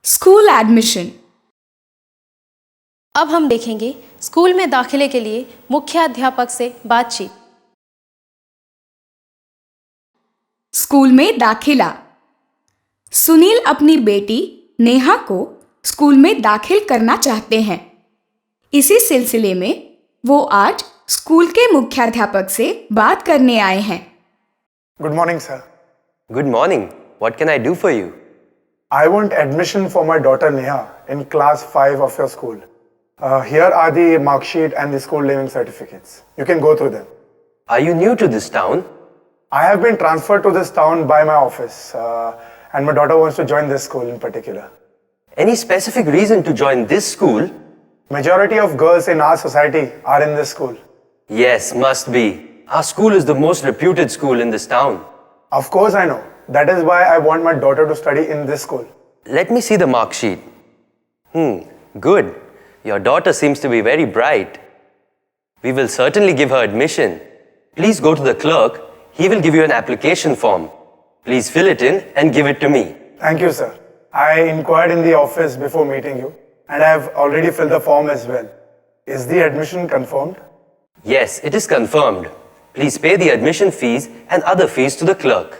School admission. अब हम देखेंगे स्कूल में दाखिले के लिए मुख्य अध्यापक से बातचीत। स्कूल में दाखिला। सुनील अपनी बेटी नेहा को स्कूल में दाखिल करना चाहते हैं। इसी सिलसिले में वो आज स्कूल के मुख्याध्यापक से बात करने आए हैं। Good morning, sir. Good morning. What can I do for you? I want admission for my daughter Neha in class 5 of your school. Here are the mark sheet and the school leaving certificates. You can go through them. Are you new to this town? I have been transferred to this town by my office and my daughter wants to join this school in particular. Any specific reason to join this school? Majority of girls in our society are in this school. Yes, must be. Our school is the most reputed school in this town. Of course I know. That is why I want my daughter to study in this school. Let me see the mark sheet. Good. Your daughter seems to be very bright. We will certainly give her admission. Please go to the clerk. He will give you an application form. Please fill it in and give it to me. Thank you, sir. I inquired in the office before meeting you and I have already filled the form as well. Is the admission confirmed? Yes, it is confirmed. Please pay the admission fees and other fees to the clerk.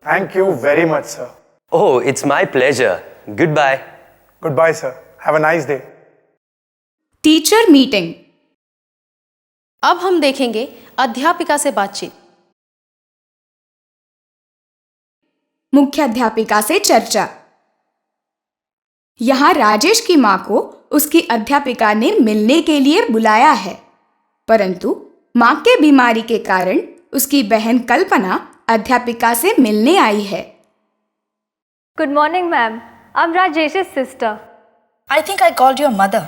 Thank you very much, sir. Oh, it's my pleasure. Goodbye. Goodbye, sir. Have a nice day. Teacher meeting. अब हम देखेंगे अध्यापिका से बातचीत। मुख्याध्यापिका से चर्चा। यहाँ राजेश की मां को उसकी अध्यापिका ने मिलने के लिए बुलाया है, परंतु मां के बीमारी के कारण उसकी बहन कल्पना अध्यापिका से मिलने आई है। Good morning, ma'am. I'm Rajesh's sister. I think I called your mother.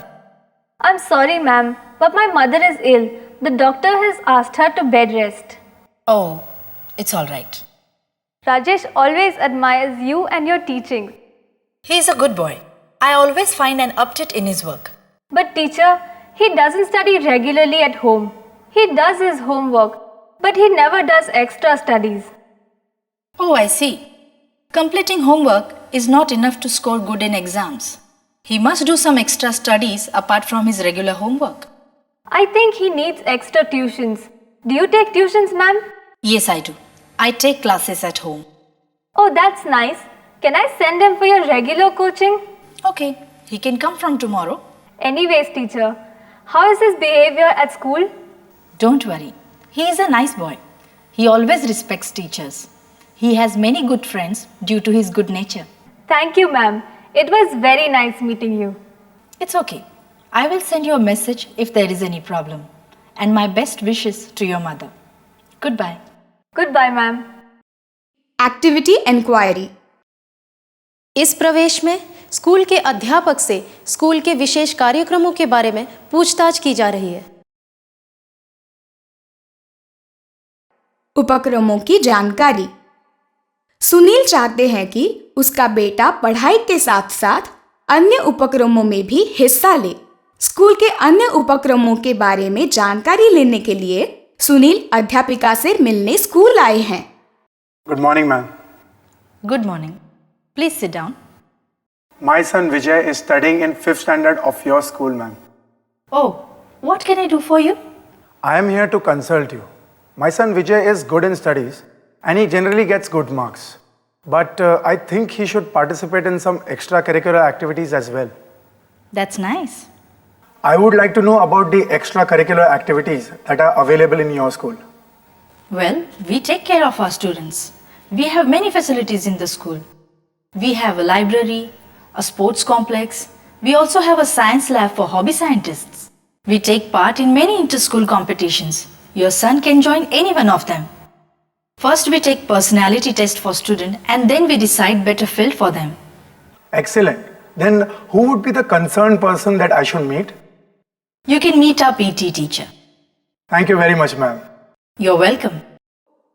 I'm sorry, ma'am, but my mother is ill. The doctor has asked her to bed rest. Oh, it's all right. Rajesh always admires you and your teaching. He's a good boy. I always find an update in his work. But teacher, he doesn't study regularly at home. He does his homework, but he never does extra studies. Oh, I see. Completing homework is not enough to score good in exams. He must do some extra studies apart from his regular homework. I think he needs extra tuitions. Do you take tuitions, ma'am? Yes, I do. I take classes at home. Oh, that's nice. Can I send him for your regular coaching? Okay, he can come from tomorrow. Anyways, teacher, how is his behavior at school? Don't worry. He is a nice boy. He always respects teachers. He has many good friends due to his good nature. Thank you, ma'am. It was very nice meeting you. It's okay. I will send you a message if there is any problem. And my best wishes to your mother. Goodbye. Goodbye, ma'am. Activity inquiry. इस प्रवेश में school के अध्यापक से school के विशेष कार्यक्रमों के बारे में पूछताछ की जा रही है। उपक्रमों की जानकारी। सुनील चाहते हैं कि उसका बेटा पढ़ाई के साथ साथ अन्य उपक्रमों में भी हिस्सा ले। स्कूल के अन्य उपक्रमों के बारे में जानकारी लेने के लिए सुनील अध्यापिका से मिलने स्कूल आए हैं। Good morning, ma'am. Good morning. Please sit down. My son Vijay is studying in 5th standard of your school, ma'am. Oh, what can I do for you? I am here to consult you. My son Vijay is good in studies and he generally gets good marks. But I think he should participate in some extracurricular activities as well. That's nice. I would like to know about the extracurricular activities that are available in your school. Well, we take care of our students. We have many facilities in the school. We have a library, a sports complex. We also have a science lab for hobby scientists. We take part in many inter-school competitions. Your son can join any one of them. First, we take personality test for student and then we decide better field for them. Excellent. Then who would be the concerned person that I should meet? You can meet our PT teacher. Thank you very much, ma'am. You're welcome.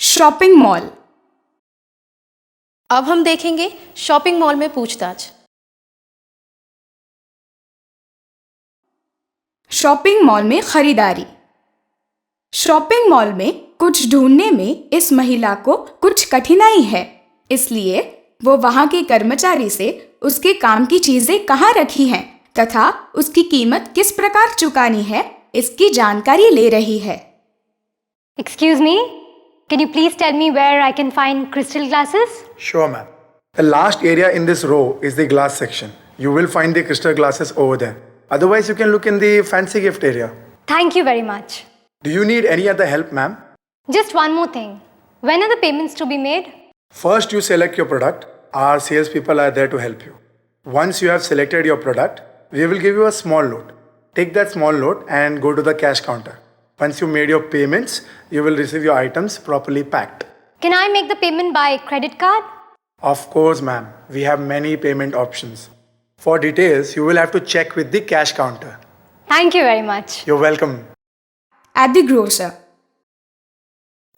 Shopping mall. अब हम देखेंगे shopping mall में पूछताछ। Shopping mall में खरीदारी। Shopping mall में कुछ ढूंढने में इस महिला को कुछ कठिनाई है, इसलिए वो वहां के कर्मचारी से उसके काम की चीजें कहाँ रखी हैं तथा उसकी कीमत किस प्रकार चुकानी है, इसकी जानकारी ले रही है। Excuse me, can you please tell me where I can find crystal glasses? Sure, ma'am. The last area in this row is the glass section. You will find the crystal glasses over there. Otherwise, you can look in the fancy gift area. Thank you very much. Do you need any other help, ma'am? Just one more thing. When are the payments to be made? First, you select your product. Our salespeople are there to help you. Once you have selected your product, we will give you a small note. Take that small note and go to the cash counter. Once you made your payments, you will receive your items properly packed. Can I make the payment by credit card? Of course, ma'am. We have many payment options. For details, you will have to check with the cash counter. Thank you very much. You're welcome. At the grocer.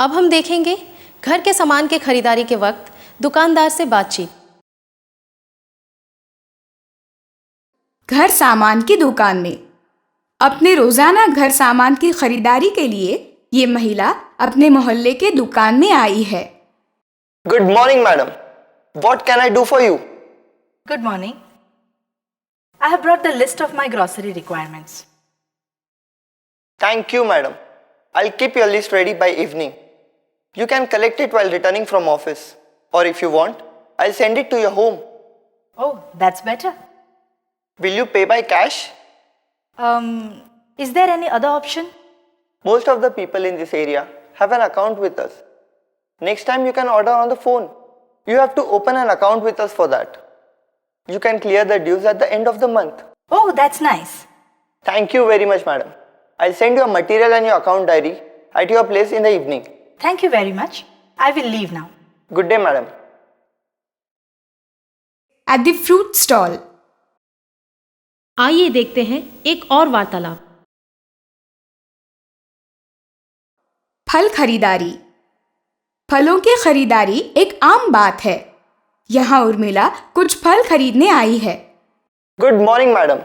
अब हम देखेंगे घर के सामान के खरीदारी के वक्त दुकानदार से बातचीत। घर सामान की दुकान में अपने रोजाना घर सामान की खरीदारी के लिए ये महिला अपने मोहल्ले के दुकान में आई है। Good morning, madam. What can I do for you? Good morning. I have brought the list of my grocery requirements. Thank you, madam. I'll keep your list ready by evening. You can collect it while returning from office. Or if you want, I'll send it to your home. Oh, that's better. Will you pay by cash? Is there any other option? Most of the people in this area have an account with us. Next time you can order on the phone. You have to open an account with us for that. You can clear the dues at the end of the month. Oh, that's nice. Thank you very much, madam. I'll send your material and your account diary at your place in the evening. Thank you very much. I will leave now. Good day, madam. At the fruit stall. आइए देखते हैं एक और वार्तालाप। फल खरीदारी। फलों की खरीदारी एक आम बात है। यहाँ उर्मिला कुछ फल खरीदने आई है। Good morning, madam.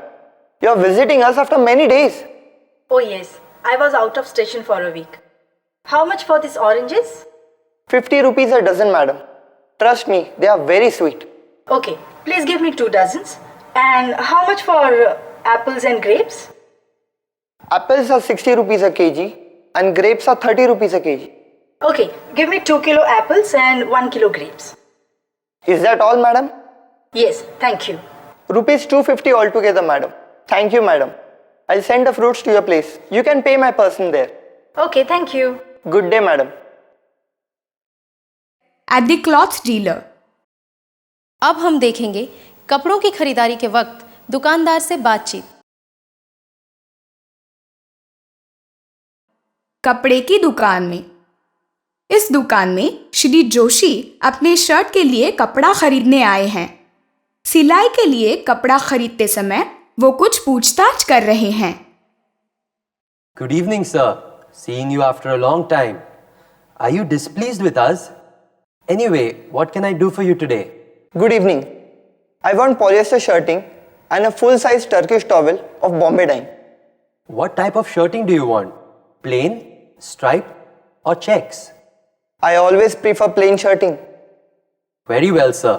You are visiting us after many days. Oh yes, I was out of station for a week. How much for these oranges? 50 rupees a dozen, madam. Trust me, they are very sweet. Okay, please give me 2 dozens. And how much for apples and grapes? Apples are 60 rupees a kg and grapes are 30 rupees a kg. Okay, give me 2 kilo apples and 1 kilo grapes. Is that all, madam? Yes, thank you. Rupees 250 altogether, madam. Thank you, madam. I'll send the fruits to your place. You can pay my person there. Okay, thank you. Good day, madam. At the cloth dealer. अब हम देखेंगे कपड़ों की खरीदारी के वक्त दुकानदार से बातचीत। कपड़े की दुकान में। इस दुकान में श्री जोशी अपने शर्ट के लिए कपड़ा खरीदने आए हैं। सिलाई के लिए कपड़ा खरीदते समय वो कुछ पूछताछ कर रहे हैं। Good evening, sir. Seeing you after a long time. Are you displeased with us? Anyway, what can I do for you today? Good evening. I want polyester shirting and a full-size Turkish towel of Bombay dyeing. What type of shirting do you want? Plain, striped, or checks? I always prefer plain shirting. Very well, sir.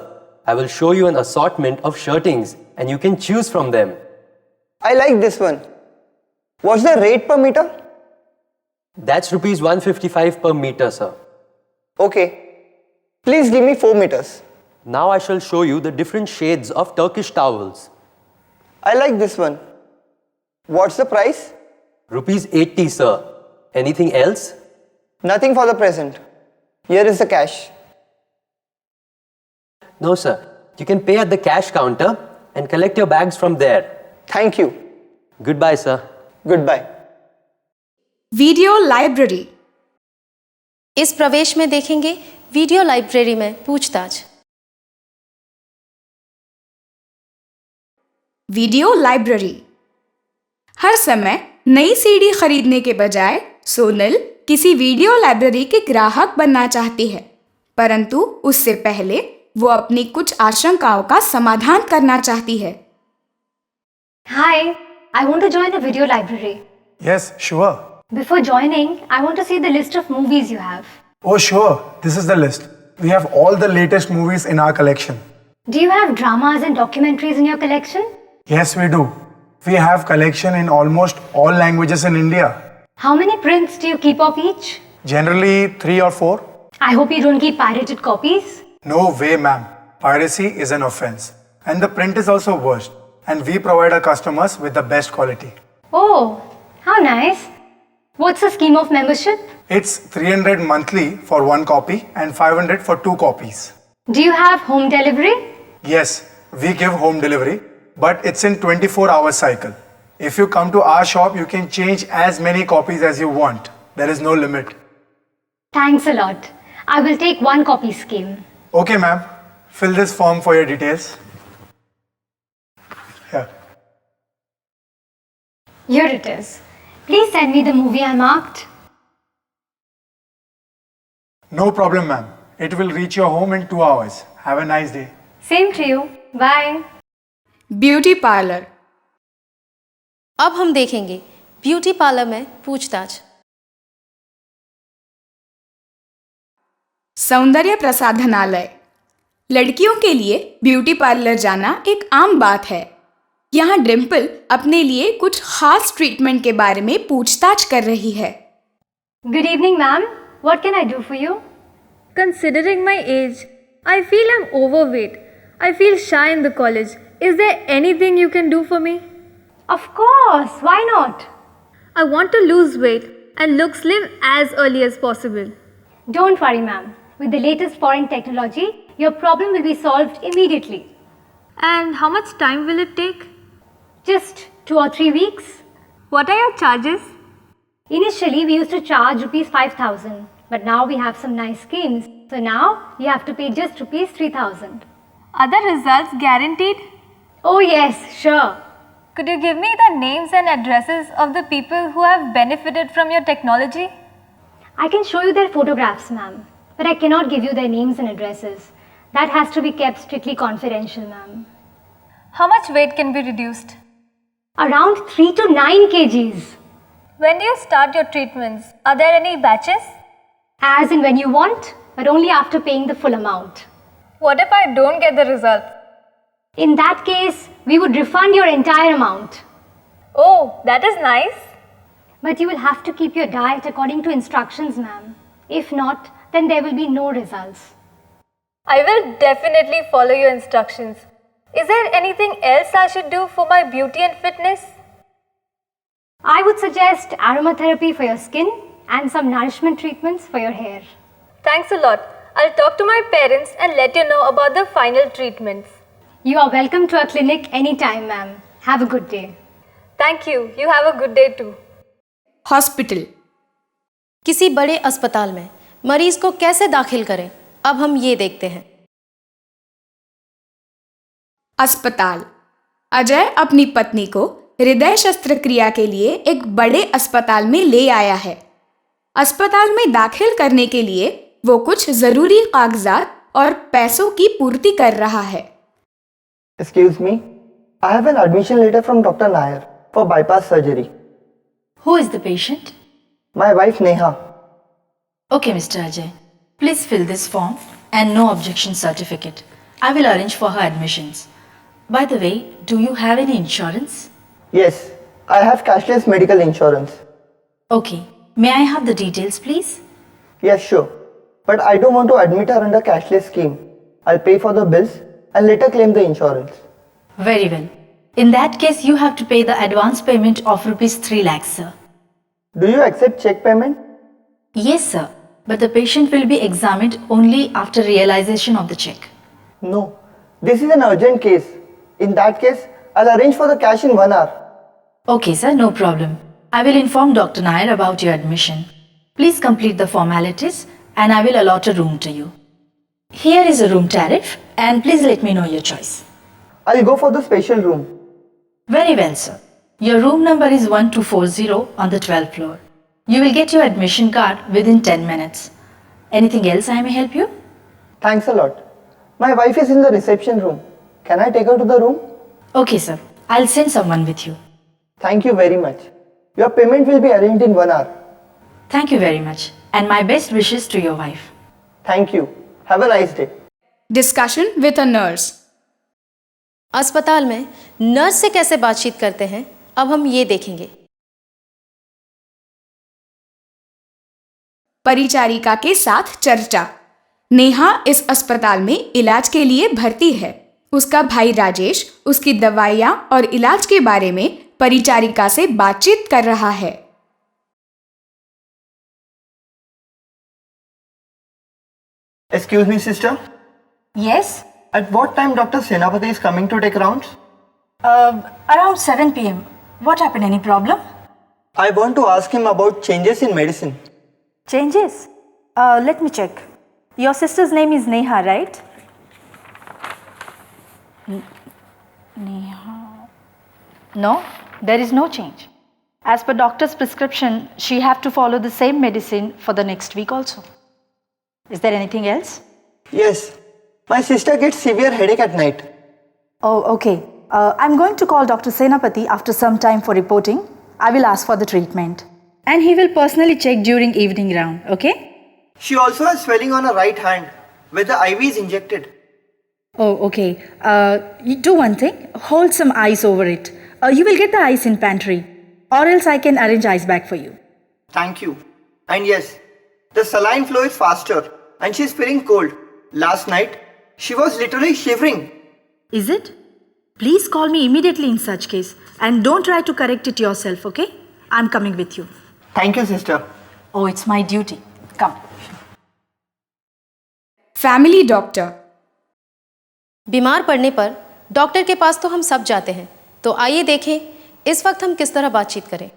I will show you an assortment of shirtings and you can choose from them. I like this one. What's the rate per meter? That's rupees 155 per meter, sir. Okay. Please give me 4 meters. Now I shall show you the different shades of Turkish towels. I like this one. What's the price? Rupees 80, sir. Anything else? Nothing for the present. Here is the cash. No, sir. You can pay at the cash counter and collect your bags from there. Thank you. Goodbye, sir. Goodbye. Video library. इस प्रवेश में देखेंगे video library में पूछताछ। Video library. हर समय नई CD खरीदने के बजाय सोनल किसी वीडियो लाइब्रेरी के ग्राहक बनना चाहती है, परंतु उससे पहले वो अपनी कुछ आशंकाओं का समाधान करना चाहती है। Hi, I want to join the video library. Yes, sure. Before joining, I want to see the list of movies you have. Oh, sure. This is the list. We have all the latest movies in our collection. Do you have dramas and documentaries in your collection? Yes, we do. We have collection in almost all languages in India. How many prints do you keep of each? Generally 3 or 4. I hope you don't keep pirated copies. No way, ma'am. Piracy is an offense. And the print is also worst. And we provide our customers with the best quality. Oh, how nice. What's the scheme of membership? It's 300 monthly for 1 copy and 500 for 2 copies. Do you have home delivery? Yes, we give home delivery, but it's in 24-hour cycle. If you come to our shop, you can change as many copies as you want. There is no limit. Thanks a lot. I will take 1 copy scheme. Okay, ma'am. Fill this form for your details. Here. Here it is. Please send me the movie I marked. No problem, ma'am. It will reach your home in 2 hours. Have a nice day. Same to you. Bye. Beauty parlour. अब हम देखेंगे beauty parlour में पूछताछ। सौंदर्य प्रसाधनालय। लड़कियों के लिए beauty parlour जाना एक आम बात है। यहाँ डिम्पल अपने लिए कुछ खास ट्रीटमेंट के बारे में पूछताछ कर रही है। Good evening, ma'am. What can I do for you? Considering my age, I feel I'm overweight. I feel shy in the college. Is there anything you can do for me? Of course. Why not? I want to lose weight and look slim as early as possible. Don't worry, ma'am. With the latest foreign technology, your problem will be solved immediately. And how much time will it take? Just 2 or 3 weeks. What are your charges? Initially, we used to charge rupees 5,000, but now we have some nice schemes. So now you have to pay just rupees 3,000. Are the results guaranteed? Oh yes, sure. Could you give me the names and addresses of the people who have benefited from your technology? I can show you their photographs, ma'am, but I cannot give you their names and addresses. That has to be kept strictly confidential, ma'am. How much weight can be reduced? Around 3 to 9 kgs. When do you start your treatments? Are there any batches? As in when you want, but only after paying the full amount. What if I don't get the results? In that case, we would refund your entire amount. Oh, that is nice. But you will have to keep your diet according to instructions, ma'am. If not, then there will be no results. I will definitely follow your instructions. Is there anything else I should do for my beauty and fitness? I would suggest aromatherapy for your skin and some nourishment treatments for your hair. Thanks a lot. I'll talk to my parents and let you know about the final treatments. You are welcome to our clinic anytime, ma'am. Have a good day. Thank you. You have a good day too. Hospital. किसी बड़े अस्पताल में मरीज को कैसे दाखिल करें, अब हम ये देखते हैं। अस्पताल। अजय अपनी पत्नी को हृदय शस्त्रक्रिया के लिए एक बड़े अस्पताल में ले आया है। अस्पताल में दाखिल करने के लिए वो कुछ जरूरी कागजात और पैसों की पूर्ति कर रहा है। Excuse me, I have an admission letter from Dr. Nair for bypass surgery. Who is the patient? My wife Neha. Okay, Mr. Ajay. Please fill this form and no objection certificate. I will arrange for her admissions. By the way, do you have any insurance? Yes, I have cashless medical insurance. Okay. May I have the details, please? Yes, sure. But I don't want to admit her under cashless scheme. I'll pay for the bills and later claim the insurance. Very well. In that case, you have to pay the advance payment of rupees 3 lakhs, sir. Do you accept check payment? Yes, sir. But the patient will be examined only after realization of the check. No. This is an urgent case. In that case, I'll arrange for the cash in 1 hour. Okay, sir. No problem. I will inform Dr. Nair about your admission. Please complete the formalities and I will allot a room to you. Here is a room tariff and please let me know your choice. I'll go for the special room. Very well, sir. Your room number is 1240 on the 12th floor. You will get your admission card within 10 minutes. Anything else I may help you? Thanks a lot. My wife is in the reception room. Can I take her to the room? Okay, sir. I'll send someone with you. Thank you very much. Your payment will be arranged in 1 hour. Thank you very much. And my best wishes to your wife. Thank you. Have a nice day. Discussion with a nurse. अस्पताल में nurse से कैसे बातचीत करते हैं, अब हम ये देखेंगे। परिचारिका के साथ चर्चा। नेहा इस अस्पताल में इलाज के लिए भर्ती है। उसका भाई राजेश उसकी दवाइयाँ और इलाज के बारे में परिचारिका से बातचीत कर रहा है। Excuse me, sister. Yes? At what time Dr. Senapati is coming to take rounds? Around 7 p.m. What happened? Any problem? I want to ask him about changes in medicine. Changes? Let me check. Your sister's name is Neha, right? Neha. No, there is no change. As per doctor's prescription, she have to follow the same medicine for the next week also. Is there anything else? Yes. My sister gets severe headache at night. Oh, okay. I'm going to call Dr. Senapati after some time for reporting. I will ask for the treatment. And he will personally check during evening round, okay? She also has swelling on her right hand where the IV is injected. Oh, okay. You do one thing. Hold some ice over it. You will get the ice in pantry. Or else I can arrange ice bag for you. Thank you. And yes, the saline flow is faster and she's feeling cold. Last night, she was literally shivering. Is it? Please call me immediately in such case. And don't try to correct it yourself, okay? I'm coming with you. Thank you, sister. Oh, it's my duty. Come. Family doctor. बीमार पड़ने पर doctor के पास तो हम सब जाते हैं, तो आइए देखें इस वक्त हम किस तरह बातचीत करें।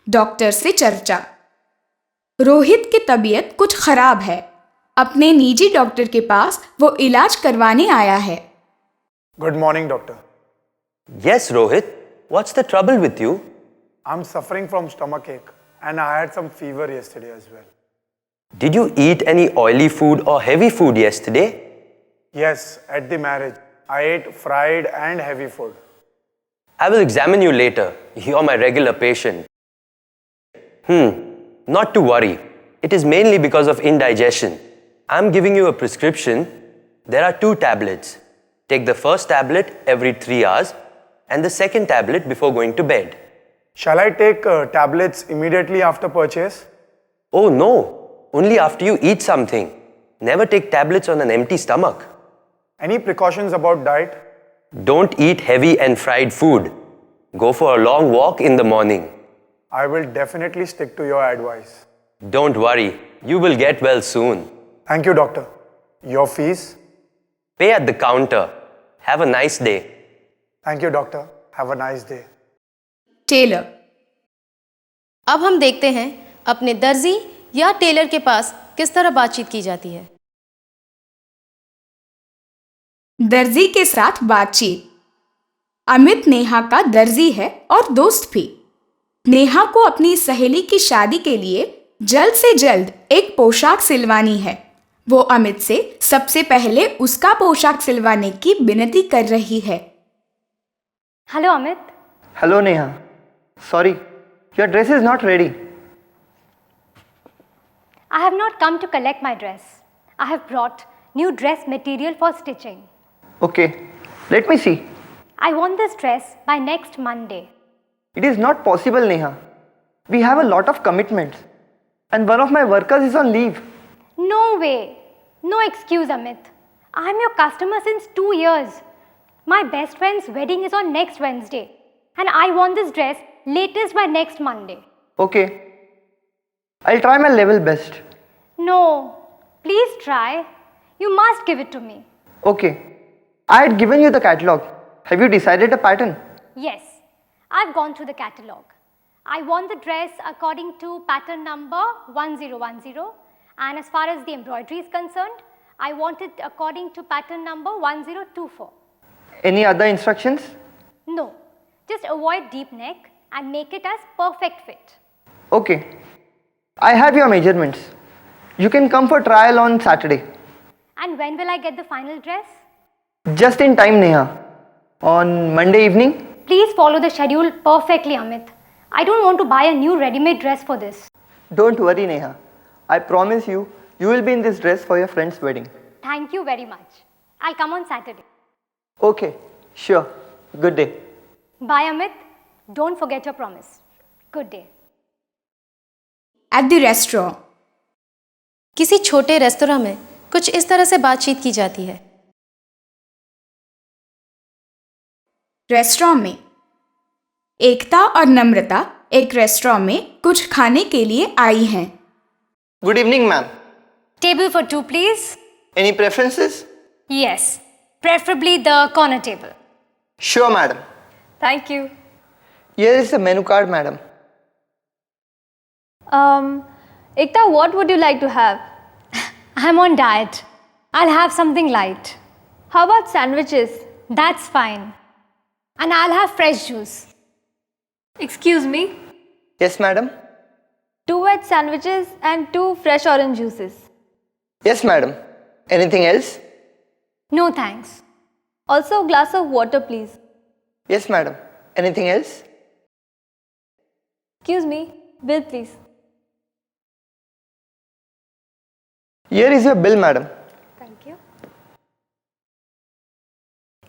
डॉक्टर से चर्चा। रोहित की तबीयत कुछ खराब है। अपने निजी डॉक्टर के पास वो इलाज करवाने आया है। Good morning, doctor. Yes, Rohit. What's the trouble with you? I'm suffering from stomachache and I had some fever yesterday as well. Did you eat any oily food or heavy food yesterday? Yes, at the marriage, I ate fried and heavy food. I will examine you later. You're my regular patient. Not to worry. It is mainly because of indigestion. I'm giving you a prescription. There are 2 tablets. Take the first tablet every 3 hours and the second tablet before going to bed. Shall I take tablets immediately after purchase? Oh no, only after you eat something. Never take tablets on an empty stomach. Any precautions about diet? Don't eat heavy and fried food. Go for a long walk in the morning. I will definitely stick to your advice. Don't worry, you will get well soon. Thank you, doctor. Your fees? Pay at the counter. Have a nice day. Thank you, doctor. Have a nice day. Tailor. अब हम देखते हैं अपने दर्जी या Taylor के पास किस तरह बातचीत की जाती है। दर्जी के साथ बातचीत। अमित नेहा का दर्जी है और दोस्त भी। नेहा को अपनी सहेली की शादी के लिए जल्द से जल्द एक पोशाक सिलवानी है। वो अमित से सबसे पहले उसका पोशाक सिलवाने की विनती कर रही है। Hello, Amit. Hello, Neha. Sorry, your dress is not ready. I have not come to collect my dress. I have brought new dress material for stitching. Okay, let me see. I want this dress by next Monday. It is not possible, Neha. We have a lot of commitments. And one of my workers is on leave. No way. No excuse, Amit. I am your customer since 2 years. My best friend's wedding is on next Wednesday. And I want this dress latest by next Monday. Okay. I'll try my level best. No. Please try. You must give it to me. Okay. I had given you the catalog. Have you decided a pattern? Yes. I've gone through the catalog. I want the dress according to pattern number 1010. And as far as the embroidery is concerned, I want it according to pattern number 1024. Any other instructions? No. Just avoid deep neck and make it as perfect fit. Okay. I have your measurements. You can come for trial on Saturday. And when will I get the final dress? Just in time, Neha. On Monday evening? Please follow the schedule perfectly, Amit. I don't want to buy a new ready-made dress for this. Don't worry, Neha. I promise you, you will be in this dress for your friend's wedding. Thank you very much. I'll come on Saturday. Okay, sure. Good day. Bye, Amit. Don't forget your promise. Good day. At the restaurant. किसी छोटे restaurant में कुछ इस तरह से बातचीत की जाती है। रेस्टोरेंट में एकता और नम्रता एक रेस्टोरेंट में कुछ खाने के लिए आई हैं। Good evening, ma'am. Table for two, please. Any preferences? Yes, preferably the corner table. Sure, madam. Thank you. Here is the menu card, madam. Ekta, what would you like to have? I'm on diet. I'll have something light. How about sandwiches? That's fine. And I'll have fresh juice. Excuse me? Yes, madam. 2 veg sandwiches and 2 fresh orange juices. Yes, madam. Anything else? No thanks. Also a glass of water, please. Yes, madam. Anything else? Excuse me. Bill, please. Here is your bill, madam. Thank you.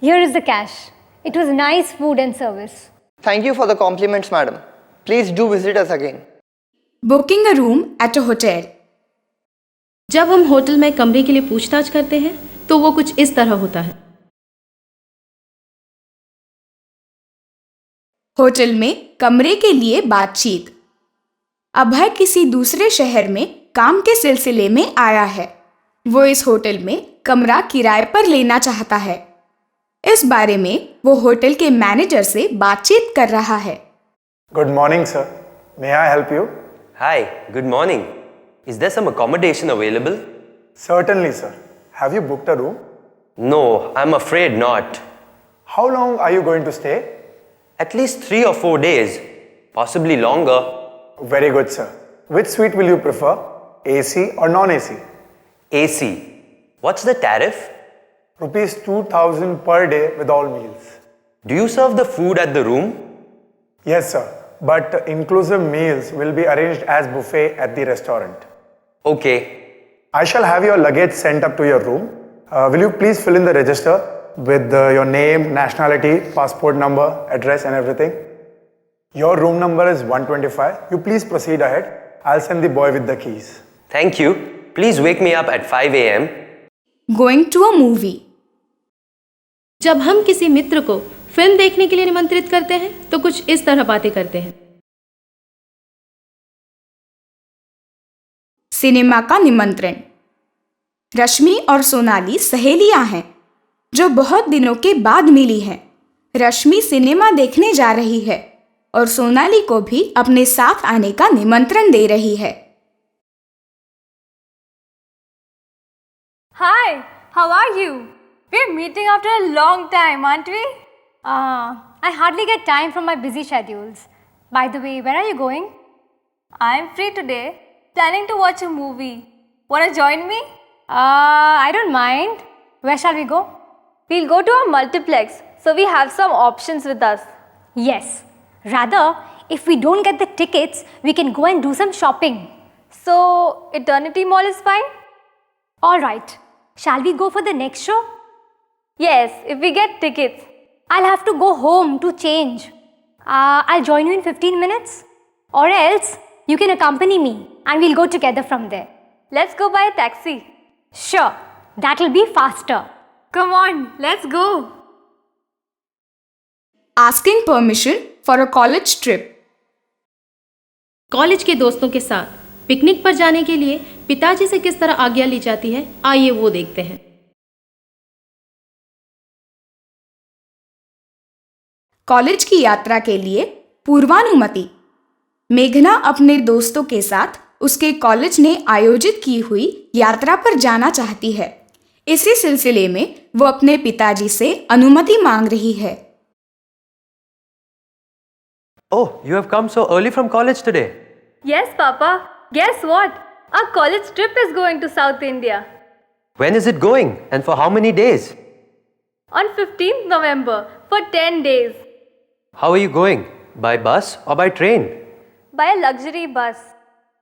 Here is the cash. It was nice food and service. Thank you for the compliments, madam. Please do visit us again. Booking a room at a hotel. जब हम hotel में कमरे के लिए पूछताछ करते हैं तो वो कुछ इस तरह होता है। होटल में कमरे के लिए बातचीत। अभय किसी दूसरे शहर में काम के सिलसिले में आया है। वो इस होटल में कमरा किराए पर लेना चाहता है। इस बारे में वो होटल के मैनेजर से बातचीत कर रहा है। Good morning, sir. May I help you? Hi, good morning. Is there some accommodation available? Certainly, sir. Have you booked a room? No, I'm afraid not. How long are you going to stay? At least 3 or 4 days, possibly longer. Very good, sir. Which suite will you prefer? AC or non-AC? AC. What's the tariff? Rupees 2,000 per day with all meals. Do you serve the food at the room? Yes, sir. But inclusive meals will be arranged as buffet at the restaurant. Okay. I shall have your luggage sent up to your room. Will you please fill in the register with your name, nationality, passport number, address and everything? Your room number is 125. You please proceed ahead. I'll send the boy with the keys. Thank you. Please wake me up at 5 a.m. Going to a movie. जब हम किसी मित्र को film देखने के लिए निमंत्रित करते हैं तो कुछ इस तरह बातें करते हैं। सिनेमा का निमंत्रण। रश्मि और सोनाली सहेलियां हैं जो बहुत दिनों के बाद मिली हैं। रश्मि सिनेमा देखने जा रही है और सोनाली को भी अपने साथ आने का निमंत्रण दे रही है। Hi, how are you? We're meeting after a long time, aren't we? I hardly get time from my busy schedules. By the way, where are you going? I'm free today, planning to watch a movie. Wanna join me? I don't mind. Where shall we go? We'll go to a multiplex, so we have some options with us. Yes. Rather, if we don't get the tickets, we can go and do some shopping. So, Eternity Mall is fine? Alright. Shall we go for the next show? Yes, if we get tickets. I'll have to go home to change. I'll join you in 15 minutes. Or else, you can accompany me and we'll go together from there. Let's go by a taxi. Sure, that'll be faster. Come on, let's go. Asking permission for a college trip. College के दोस्तों के साथ picnic पर जाने के लिए पिताजी से किस तरह आज्ञा ली जाती है, आइए वो देखते हैं। कॉलेज की यात्रा के लिए पूर्वानुमति। मेघना अपने दोस्तों के साथ उसके कॉलेज ने आयोजित की हुई यात्रा पर जाना चाहती है। इसी सिलसिले में वो अपने पिताजी से अनुमति मांग रही है। Oh, you have come so early from college today. Yes, Papa. Guess what? Our college trip is going to South India. When is it going and for how many days? On 15th November for 10 days. How are you going? By bus or by train? By a luxury bus.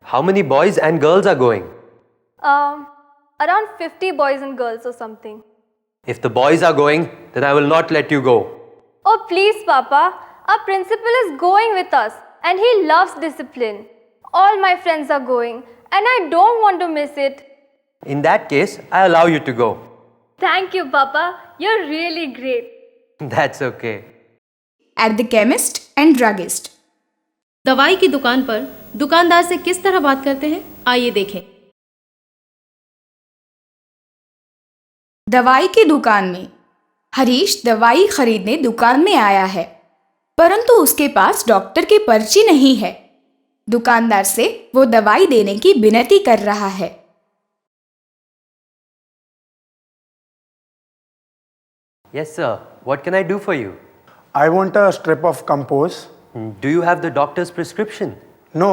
How many boys and girls are going? Around 50 boys and girls or something. If the boys are going, then I will not let you go. Oh, please, Papa. Our principal is going with us and he loves discipline. All my friends are going and I don't want to miss it. In that case, I allow you to go. Thank you, Papa. You're really great. That's okay. At the chemist and druggist. दवाई की दुकान पर दुकानदार से किस तरह बात करते हैं, आइए देखें। दवाई की दुकान में हरीश दवाई खरीदने दुकान में आया है, परंतु उसके पास डॉक्टर की पर्ची नहीं है। दुकानदार से वो दवाई देने की विनती कर रहा है। Yes, sir. What can I do for you? I want a strip of compose. Do you have the doctor's prescription? No,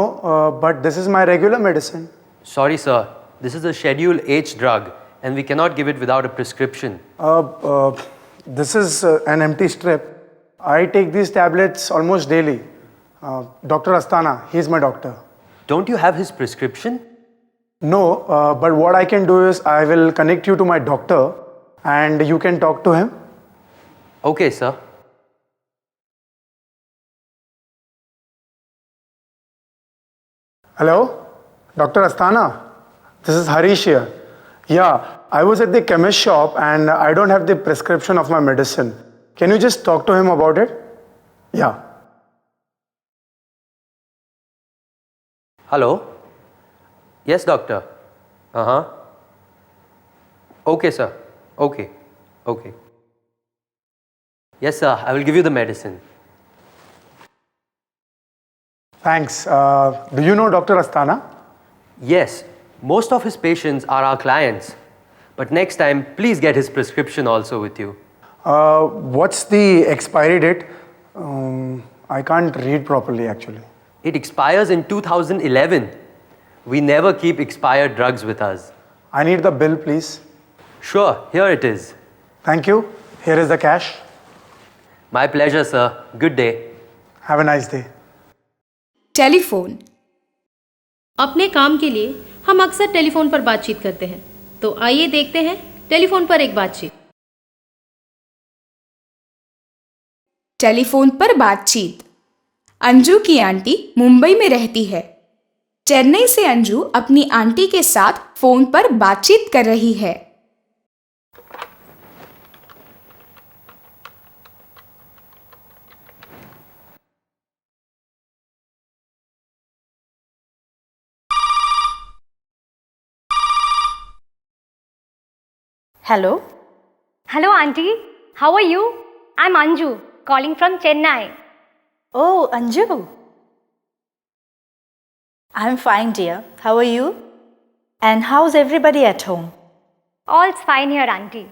but this is my regular medicine. Sorry, sir. This is a Schedule H drug and we cannot give it without a prescription. This is an empty strip. I take these tablets almost daily. Dr. Astana, he's my doctor. Don't you have his prescription? No, but what I can do is I will connect you to my doctor and you can talk to him. Okay, sir. Hello, Dr. Astana. This is Harish here. Yeah, I was at the chemist shop and I don't have the prescription of my medicine. Can you just talk to him about it? Yeah. Hello? Yes, doctor. Okay, sir. Okay. Yes, sir. I will give you the medicine. Thanks. Do you know Dr. Astana? Yes, most of his patients are our clients. But next time, please get his prescription also with you. What's the expiry date? I can't read properly actually. It expires in 2011. We never keep expired drugs with us. I need the bill, please. Sure, here it is. Thank you. Here is the cash. My pleasure, sir. Good day. Have a nice day. Telephone. अपने काम के लिए हम अक्सर telephone पर बातचीत करते हैं, तो आइए देखते हैं टेलीफोन पर एक बातचीत। टेलीफोन पर बातचीत। अंजू की आंटी मुंबई में रहती है। चेन्नई से अंजू अपनी आंटी के साथ फोन पर बातचीत कर रही है। Hello? Hello, Auntie. How are you? I'm Anju, calling from Chennai. Oh, Anju. I'm fine, dear. How are you? And how's everybody at home? All's fine here, Auntie.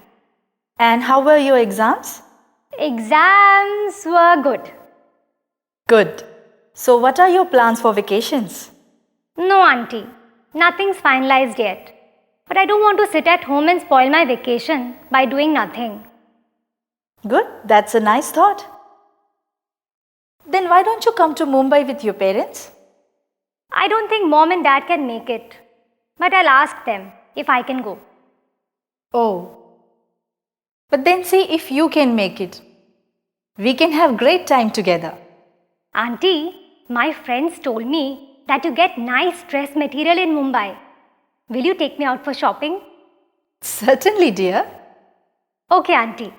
And how were your exams? Exams were good. Good. So, what are your plans for vacations? No, Auntie. Nothing's finalized yet. But I don't want to sit at home and spoil my vacation by doing nothing. Good. That's a nice thought. Then why don't you come to Mumbai with your parents? I don't think Mom and Dad can make it. But I'll ask them if I can go. Oh. But then see if you can make it. We can have great time together. Auntie, my friends told me that you get nice dress material in Mumbai. Will you take me out for shopping? Certainly, dear. Okay, Auntie.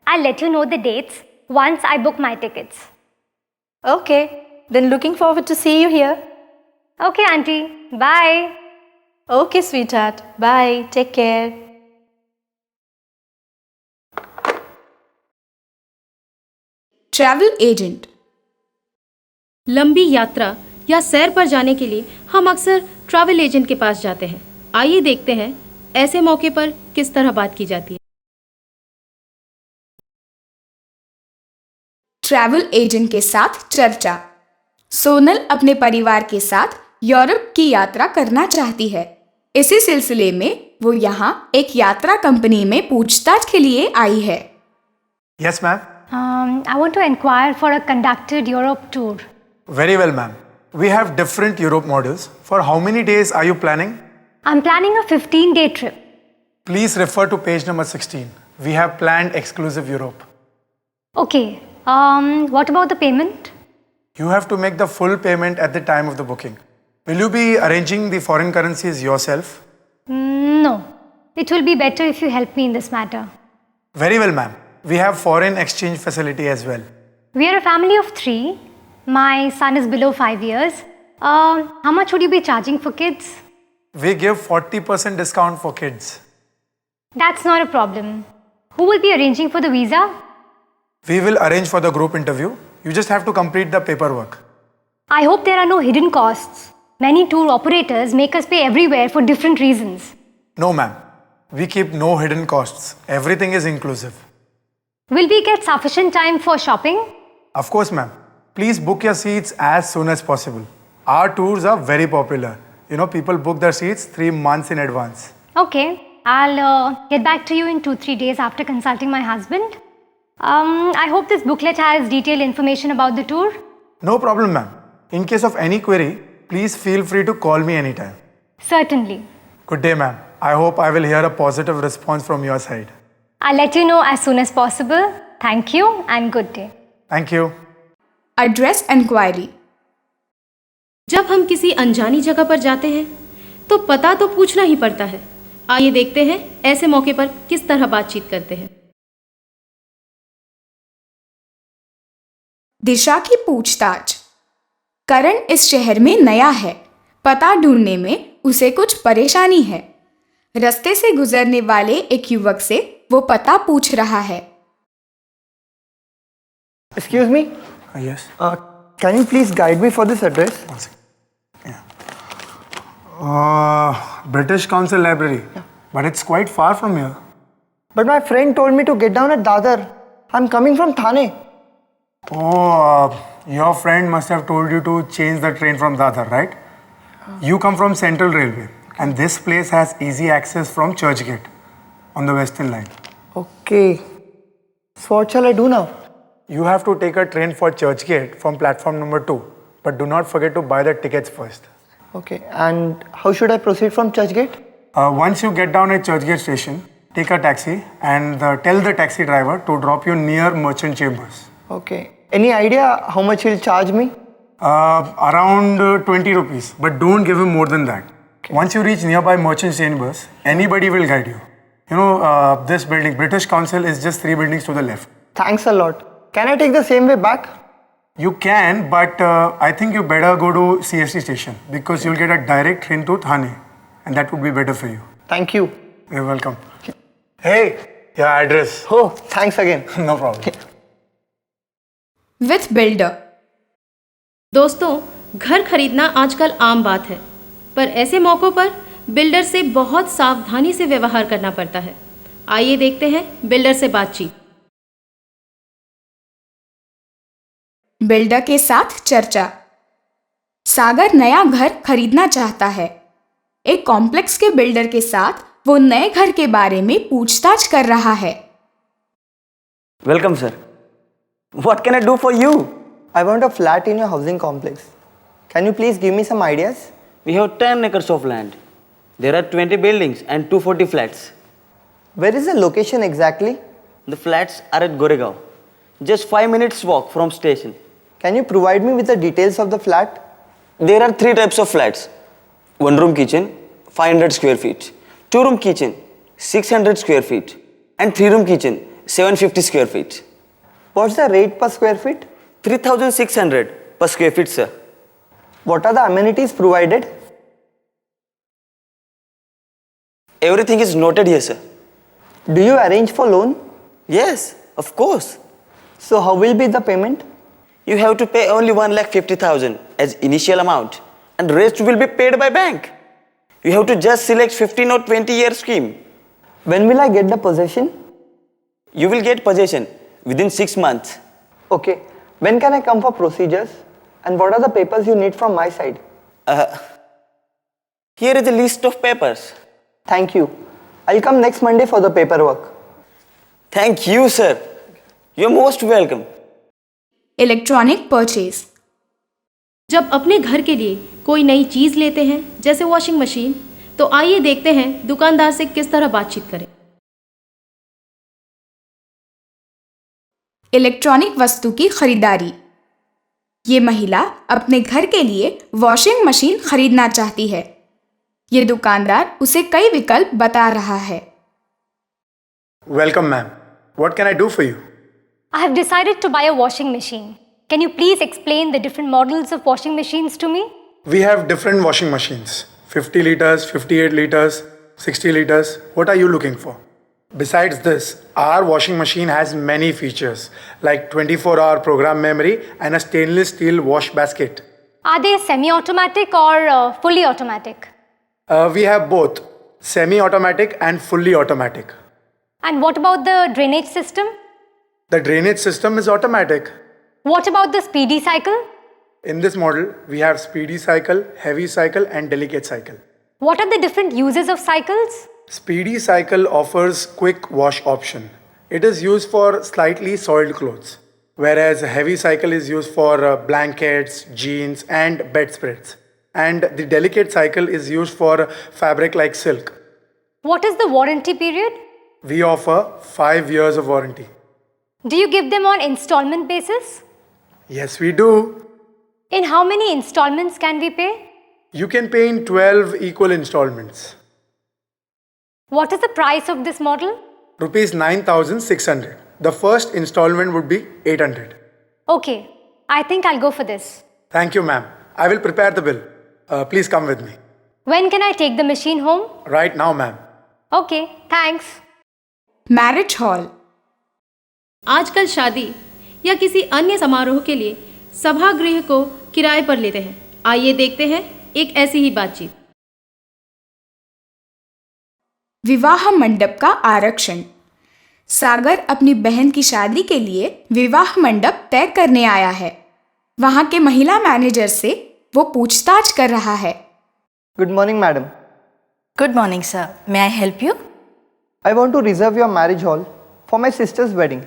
I'll let you know the dates once I book my tickets. Okay. Then looking forward to see you here. Okay, Auntie. Bye. Okay, sweetheart. Bye. Take care. Travel agent. लंबी यात्रा या सैर पर जाने के लिए हम अक्सर ट्रैवल एजेंट के पास जाते हैं। आइए देखते हैं ऐसे मौके पर किस तरह बात की जाती है। ट्रैवल एजेंट के साथ चर्चा। सोनल अपने परिवार के साथ यूरोप की यात्रा करना चाहती है। इसी सिलसिले में वो यहाँ एक यात्रा कंपनी में पूछताछ के लिए आई है। Yes, ma'am. I want to inquire for a conducted Europe tour. Very well, ma'am. We have different Europe models. For how many days are you planning? I'm planning a 15-day trip. Please refer to page number 16. We have planned exclusive Europe. Okay, what about the payment? You have to make the full payment at the time of the booking. Will you be arranging the foreign currencies yourself? No, it will be better if you help me in this matter. Very well, ma'am. We have foreign exchange facility as well. We are a family of 3. My son is below 5 years. How much would you be charging for kids? We give 40% discount for kids. That's not a problem. Who will be arranging for the visa? We will arrange for the group interview. You just have to complete the paperwork. I hope there are no hidden costs. Many tour operators make us pay everywhere for different reasons. No, ma'am. We keep no hidden costs. Everything is inclusive. Will we get sufficient time for shopping? Of course, ma'am. Please book your seats as soon as possible. Our tours are very popular. You know, people book their seats 3 months in advance. Okay, I'll get back to you in 2-3 days after consulting my husband. I hope this booklet has detailed information about the tour. No problem, ma'am. In case of any query, please feel free to call me anytime. Certainly. Good day, ma'am. I hope I will hear a positive response from your side. I'll let you know as soon as possible. Thank you and good day. Thank you. Address enquiry. जब हम किसी अनजानी जगह पर जाते हैं तो पता तो पूछना ही पड़ता है। आइए देखते हैं ऐसे मौके पर किस तरह बातचीत करते हैं। दिशा की पूछताछ। करण इस शहर में नया है। पता ढूंढने में उसे कुछ परेशानी है। रास्ते से गुजरने वाले एक युवक से वो पता पूछ रहा है। Excuse me? Yes. Can you please guide me for this address? One second. British Council Library. But it's quite far from here. But my friend told me to get down at Dadar. I'm coming from Thane. Oh, your friend must have told you to change the train from Dadar, right? You come from Central Railway. And this place has easy access from Churchgate on the Western Line. Okay. So what shall I do now? You have to take a train for Churchgate from platform number 2. But do not forget to buy the tickets first. Okay. And how should I proceed from Churchgate? Once you get down at Churchgate station, take a taxi and tell the taxi driver to drop you near Merchant Chambers. Okay. Any idea how much he'll charge me? Around 20 rupees. But don't give him more than that. Okay. Once you reach nearby Merchant Chambers, anybody will guide you. You know, this building, British Council, is just 3 buildings to the left. Thanks a lot. Can I take the same way back? You can, but I think you better go to CST station because you'll get a direct train to Thane and that would be better for you. Thank you. You're welcome. Hey, your address. Oh, thanks again. No problem. With builder. दोस्तों, घर खरीदना आजकल आम बात है, पर ऐसे मौक़ों पर बिल्डर से बहुत सावधानी से व्यवहार करना पड़ता है। आइए देखते हैं बिल्डर से बातचीत। बिल्डर के साथ चर्चा। सागर नया घर खरीदना चाहता है। एक कॉम्प्लेक्स के बिल्डर के साथ वो नए घर के बारे में पूछताछ कर रहा है। Welcome, sir. What can I do for you? I want a flat in your housing complex. Can you please give me some ideas? We have 10 acres of land. There are 20 buildings and 240 flats. Where is the location exactly? The flats are at Goregaon, just 5 minutes walk from station. Can you provide me with the details of the flat? There are 3 types of flats. 1 room kitchen, 500 square feet. 2 room kitchen, 600 square feet. And 3 room kitchen, 750 square feet. What's the rate per square feet? 3,600 per square feet, sir. What are the amenities provided? Everything is noted here, sir. Do you arrange for loan? Yes, of course. So how will be the payment? You have to pay only 1,50,000 as initial amount and rest will be paid by bank. You have to just select 15 or 20 year scheme. When will I get the possession? You will get possession within 6 months. Okay. When can I come for procedures? And what are the papers you need from my side? Here is a list of papers. Thank you. I'll come next Monday for the paperwork. Thank you, sir. You're most welcome. Electronic purchase. जब अपने घर के लिए कोई नई चीज़ लेते हैं, जैसे वॉशिंग मशीन, तो आइए देखते हैं दुकानदार से किस तरह बातचीत करें। इलेक्ट्रॉनिक वस्तु की खरीदारी। ये महिला अपने घर के लिए वॉशिंग मशीन खरीदना चाहती है। ये दुकानदार उसे कई विकल्प बता रहा है। Welcome, ma'am. What can I do for you? I have decided to buy a washing machine. Can you please explain the different models of washing machines to me? We have different washing machines 50 liters, 58 liters, 60 liters. What are you looking for? Besides this, our washing machine has many features like 24-hour program memory and a stainless steel wash basket. Are they semi-automatic or fully automatic? We have both semi-automatic and fully automatic. And what about the drainage system? The drainage system is automatic. What about the speedy cycle? In this model, we have speedy cycle, heavy cycle and delicate cycle. What are the different uses of cycles? Speedy cycle offers quick wash option. It is used for slightly soiled clothes, whereas heavy cycle is used for blankets, jeans and bedspreads. And the delicate cycle is used for fabric like silk. What is the warranty period? We offer 5 years of warranty. Do you give them on installment basis? Yes, we do. In how many installments can we pay? You can pay in 12 equal installments. What is the price of this model? Rupees 9,600. The first installment would be 800. Okay, I think I'll go for this. Thank you, ma'am. I will prepare the bill. Please come with me. When can I take the machine home? Right now, ma'am. Okay, thanks. Marriage hall. आजकल शादी या किसी अन्य समारोह के लिए सभागृह को किराए पर लेते हैं। आइए देखते हैं एक ऐसी ही बातचीत। विवाह मंडप का आरक्षण। सागर अपनी बहन की शादी के लिए विवाह मंडप तय करने आया है। वहां के महिला मैनेजर से वो पूछताछ कर रहा है। Good morning, madam. Good morning, sir. May I help you? I want to reserve your marriage hall for my sister's wedding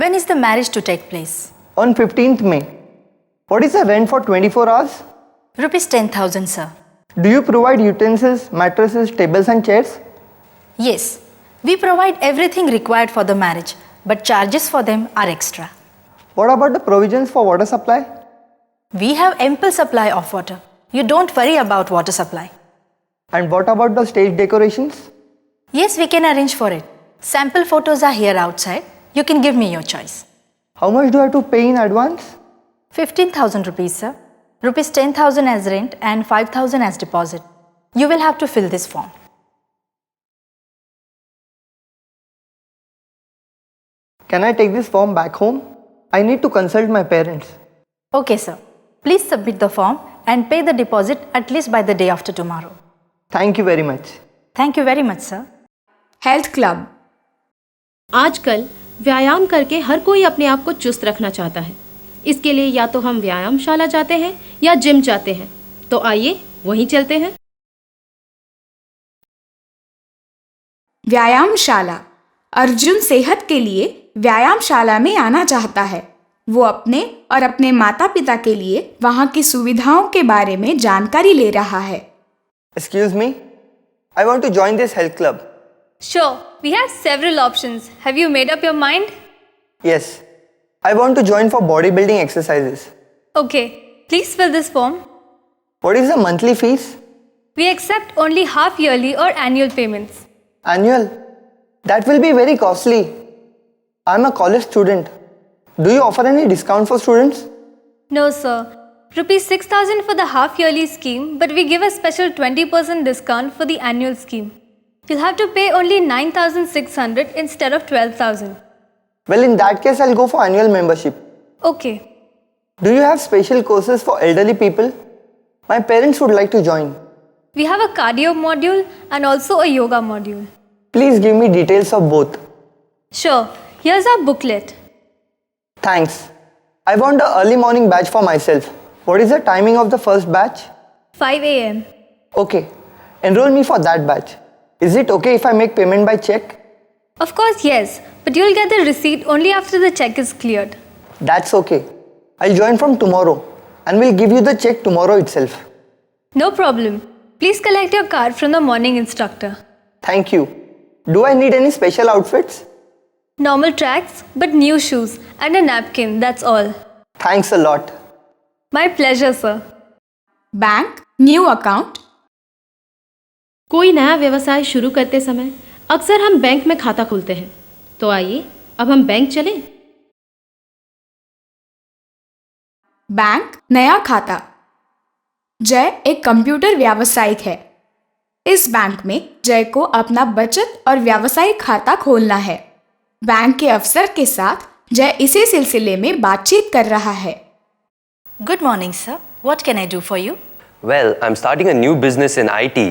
When is the marriage to take place? on 15th May. What is the rent for 24 hours? Rupees 10,000, sir. Do you provide utensils, mattresses, tables and chairs? Yes, we provide everything required for the marriage, but charges for them are extra. What about the provisions for water supply? We have ample supply of water. You don't worry about water supply. And what about the stage decorations? Yes, we can arrange for it. Sample photos are here outside. You can give me your choice. How much do I have to pay in advance? 15,000 rupees, sir. Rupees 10,000 as rent and 5,000 as deposit. You will have to fill this form. Can I take this form back home? I need to consult my parents. Okay, sir. Please submit the form and pay the deposit at least by the day after tomorrow. Thank you very much. Thank you very much, sir. Health club. आजकल व्यायाम करके हर कोई अपने आप को चुस्त रखना चाहता है। इसके लिए या तो हम व्यायामशाला जाते हैं या जिम जाते हैं। तो आइए वहीं चलते हैं। व्यायामशाला। अर्जुन सेहत के लिए व्यायामशाला में आना चाहता है। वो अपने और अपने माता पिता के लिए वहाँ की सुविधाओं के बारे में जानकारी ले रहा है। Excuse me? I want to join this health club. Sure, we have several options. Have you made up your mind? Yes. I want to join for bodybuilding exercises. Okay, please fill this form. What is the monthly fees? We accept only half yearly or annual payments. Annual? That will be very costly. I'm a college student. Do you offer any discount for students? No, sir. Rupees 6,000 for the half yearly scheme, but we give a special 20% discount for the annual scheme. You'll have to pay only 9,600 instead of 12,000. Well, in that case, I'll go for annual membership. Okay. Do you have special courses for elderly people? My parents would like to join. We have a cardio module and also a yoga module. Please give me details of both. Sure. Here's our booklet. Thanks. I want an early morning batch for myself. What is the timing of the first batch? 5 a.m. Okay. Enroll me for that batch. Is it okay if I make payment by check? Of course, yes. But you'll get the receipt only after the check is cleared. That's okay. I'll join from tomorrow and we'll give you the check tomorrow itself. No problem. Please collect your card from the morning instructor. Thank you. Do I need any special outfits? Normal tracks, but new shoes and a napkin, that's all. Thanks a lot. My pleasure, sir. Bank, new account. कोई नया व्यवसाय शुरू करते समय अक्सर हम bank में खाता खोलते हैं। तो आइए अब हम बैंक चलें। बैंक, नया खाता। जय एक कंप्यूटर व्यावसायिक है। इस बैंक में जय को अपना बचत और व्यावसायिक खाता खोलना है। बैंक के अफसर के साथ जय इसी सिलसिले में बातचीत कर रहा है। Good morning, sir. What can I do for you? Well, I'm starting a new business in IT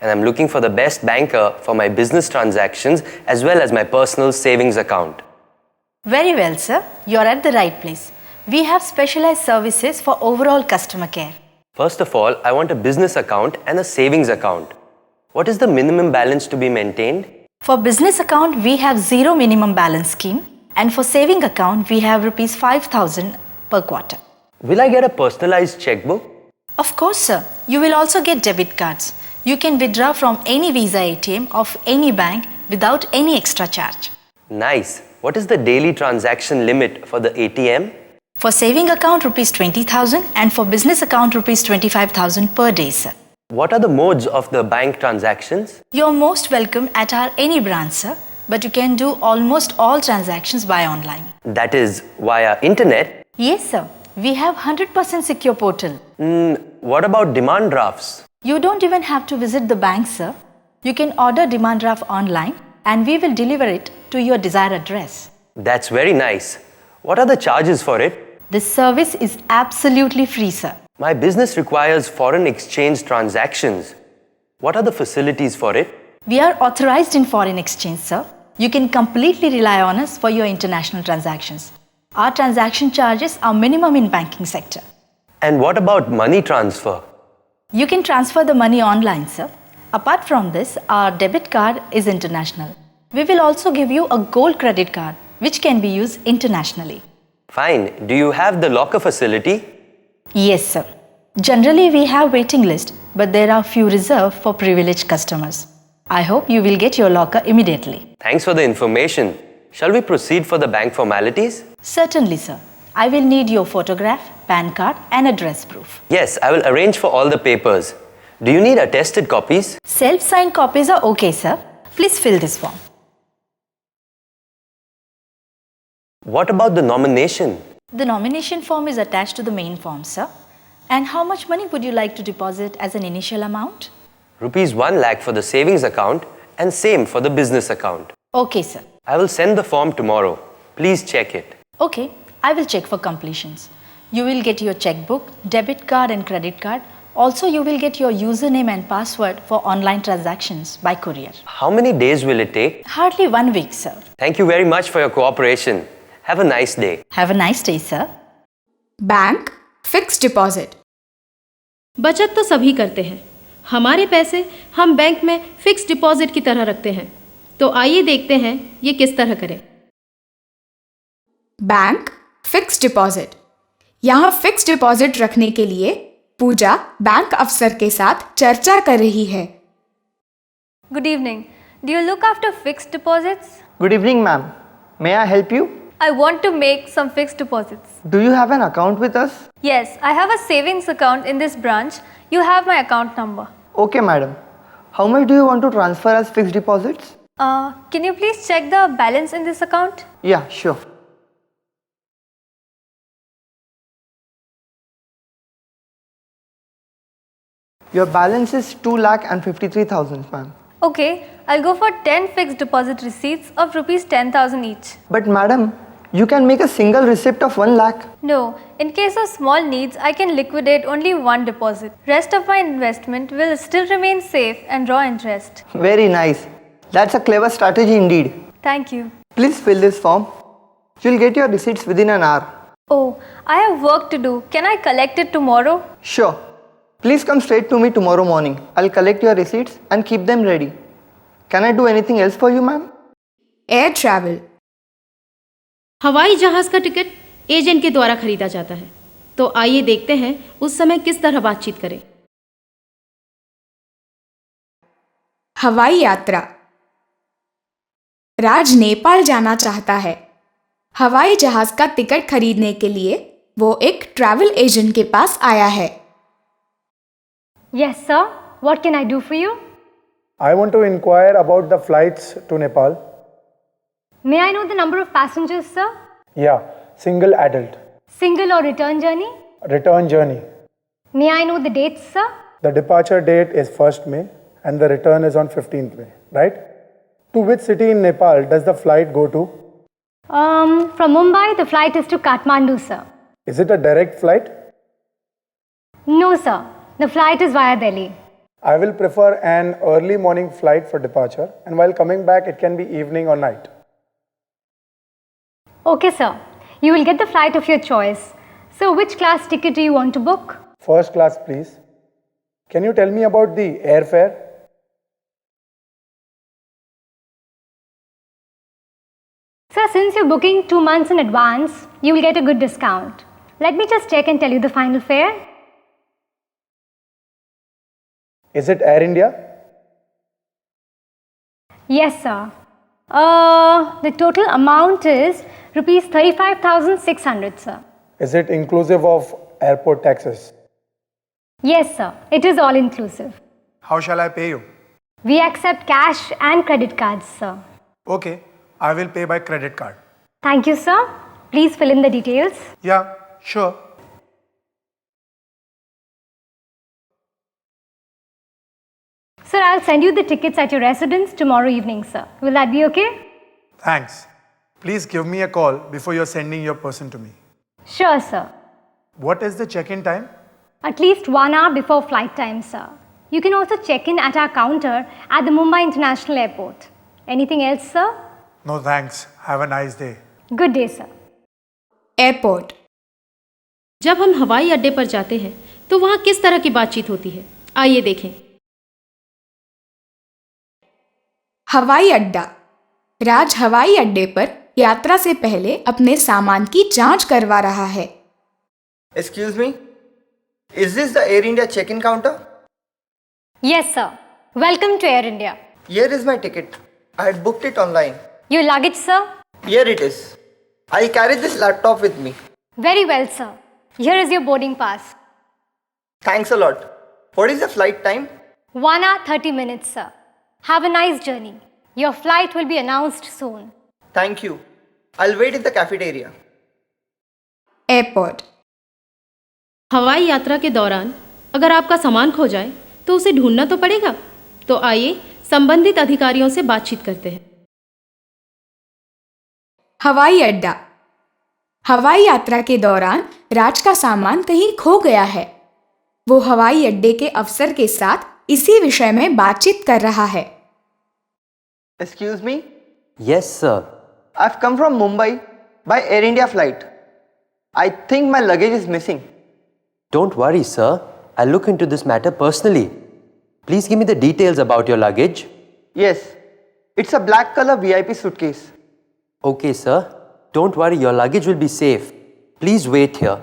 and I'm looking for the best banker for my business transactions as well as my personal savings account. Very well, sir. You're at the right place. We have specialized services for overall customer care. First of all, I want a business account and a savings account. What is the minimum balance to be maintained? For business account, we have zero minimum balance scheme, and for saving account, we have rupees 5,000 per quarter. Will I get a personalized checkbook? Of course, sir. You will also get debit cards. You can withdraw from any Visa ATM of any bank without any extra charge. Nice. What is the daily transaction limit for the ATM? For saving account, rupees 20,000, and for business account, rupees 25,000 per day, sir. What are the modes of the bank transactions? You're most welcome at our any branch, sir. But you can do almost all transactions by online. That is via internet? Yes, sir. We have 100% secure portal. What about demand drafts? You don't even have to visit the bank, sir. You can order demand draft online and we will deliver it to your desired address. That's very nice. What are the charges for it? This service is absolutely free, sir. My business requires foreign exchange transactions. What are the facilities for it? We are authorized in foreign exchange, sir. You can completely rely on us for your international transactions. Our transaction charges are minimum in banking sector. And what about money transfer? You can transfer the money online, sir. Apart from this, our debit card is international. We will also give you a gold credit card, which can be used internationally. Fine. Do you have the locker facility? Yes, sir. Generally, we have waiting list, but there are few reserved for privileged customers. I hope you will get your locker immediately. Thanks for the information. Shall we proceed for the bank formalities? Certainly, sir. I will need your photograph, PAN card and address proof. Yes, I will arrange for all the papers. Do you need attested copies? Self-signed copies are okay, sir. Please fill this form. What about the nomination? The nomination form is attached to the main form, sir. And how much money would you like to deposit as an initial amount? Rupees 1 lakh for the savings account and same for the business account. Okay, sir. I will send the form tomorrow. Please check it. Okay, I will check for completions. You will get your checkbook, debit card and credit card. Also, you will get your username and password for online transactions by courier. How many days will it take? Hardly 1 week, sir. Thank you very much for your cooperation. Have a nice day. Have a nice day, sir. Bank, fixed deposit. बचत तो सभी करते हैं। हमारे पैसे हम bank में fix deposit की तरह रखते हैं। तो आइए देखते हैं ये किस तरह करें। Bank, fixed deposit. यहाँ फिक्स्ड डिपॉजिट रखने के लिए पूजा बैंक अफसर के साथ चर्चा कर रही है। Good evening. Do you look after fixed deposits? Good evening, ma'am. May I help you? I want to make some fixed deposits. Do you have an account with us? Yes, I have a savings account in this branch. You have my account number. Okay, madam. How much do you want to transfer as fixed deposits? Can you please check the balance in this account? Yeah, sure. Your balance is 2,53,000, ma'am. Okay, I'll go for 10 fixed deposit receipts of rupees 10,000 each. But madam, you can make a single receipt of 1 lakh. No, in case of small needs, I can liquidate only one deposit. Rest of my investment will still remain safe and draw interest. Very nice. That's a clever strategy indeed. Thank you. Please fill this form. You'll get your receipts within an hour. Oh, I have work to do. Can I collect it tomorrow? Sure. Please come straight to me tomorrow morning. I'll collect your receipts and keep them ready. Can I do anything else for you, ma'am? Air travel. हवाई जहाज का ticket agent के द्वारा खरीदा जाता है। तो आइए देखते हैं उस समय किस तरह बातचीत करें। हवाई यात्रा। राज नेपाल जाना चाहता है। हवाई जहाज का टिकट खरीदने के लिए वो एक ट्रैवल एजेंट के पास आया है। Yes, sir. What can I do for you? I want to inquire about the flights to Nepal. May I know the number of passengers, sir? Yeah, single adult. Single or return journey? Return journey. May I know the dates, sir? The departure date is 1st May and the return is on 15th May, right? To which city in Nepal does the flight go to? From Mumbai, the flight is to Kathmandu, sir. Is it a direct flight? No, sir. The flight is via Delhi. I will prefer an early morning flight for departure, and while coming back, it can be evening or night. Okay, sir. You will get the flight of your choice. So, which class ticket do you want to book? First class, please. Can you tell me about the airfare? Sir, since you're booking 2 months in advance, you will get a good discount. Let me just check and tell you the final fare. Is it Air India? Yes, sir. The total amount is rupees 35,600, sir. Is it inclusive of airport taxes? Yes, sir. It is all inclusive. How shall I pay you? We accept cash and credit cards, sir. Okay, I will pay by credit card. Thank you, sir. Please fill in the details. Yeah, sure. Sir, I'll send you the tickets at your residence tomorrow evening, sir. Will that be okay? Thanks. Please give me a call before you're sending your person to me. Sure, sir. What is the check-in time? At least 1 hour before flight time, sir. You can also check in at our counter at the Mumbai International Airport. Anything else, sir? No thanks. Have a nice day. Good day, sir. Airport. जब हम हवाई अड्डे पर जाते हैं तो वहाँ किस तरह की बातचीत होती है, आइए देखें। हवाई अड्डा। राज हवाई अड्डे पर यात्रा से पहले अपने सामान की जांच करवा रहा है। Excuse me? Is this the Air India check-in counter? Yes, sir. Welcome to Air India. Here is my ticket. I had booked it online. Your luggage, sir? Here it is. I'll carry this laptop with me. Very well, sir. Here is your boarding pass. Thanks a lot. What is the flight time? 1 hour 30 minutes, sir. Have a nice journey. Your flight will be announced soon. Thank you. I'll wait in the cafeteria. Airport. हवाई यात्रा के दौरान अगर आपका सामान खो जाए तो उसे ढूंढना तो पड़ेगा। तो आइए संबंधित अधिकारियों से बातचीत करते हैं। हवाई अड्डा। हवाई यात्रा के दौरान राज का सामान कहीं खो गया है। वो हवाई अड्डे के अफसर के साथ इसी विषय में बातचीत कर रहा है। Excuse me? Yes, sir. I've come from Mumbai by Air India flight. I think my luggage is missing. Don't worry, sir. I'll look into this matter personally. Please give me the details about your luggage. Yes. It's a black color VIP suitcase. Okay, sir. Don't worry, your luggage will be safe. Please wait here.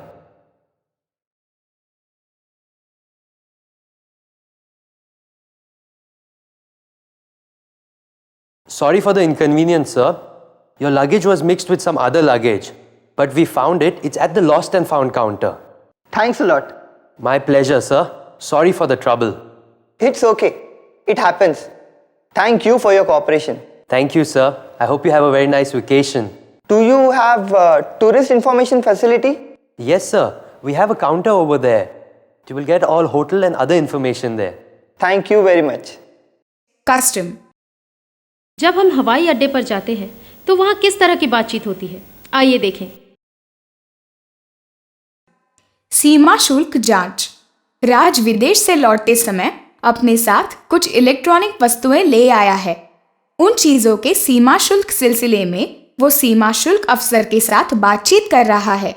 Sorry for the inconvenience, sir. Your luggage was mixed with some other luggage, but we found it. It's at the lost and found counter. Thanks a lot. My pleasure, sir. Sorry for the trouble. It's okay. It happens. Thank you for your cooperation. Thank you, sir. I hope you have a very nice vacation. Do you have tourist information facility? Yes, sir. We have a counter over there. You will get all hotel and other information there. Thank you very much. Custom. जब हम हवाई अड्डे पर जाते हैं तो वहाँ किस तरह की बातचीत होती है, आइए देखें। सीमा शुल्क जांच। राज विदेश से लौटते समय अपने साथ कुछ इलेक्ट्रॉनिक वस्तुएं ले आया है। उन चीजों के सीमा शुल्क सिलसिले में वो सीमा शुल्क अफसर के साथ बातचीत कर रहा है।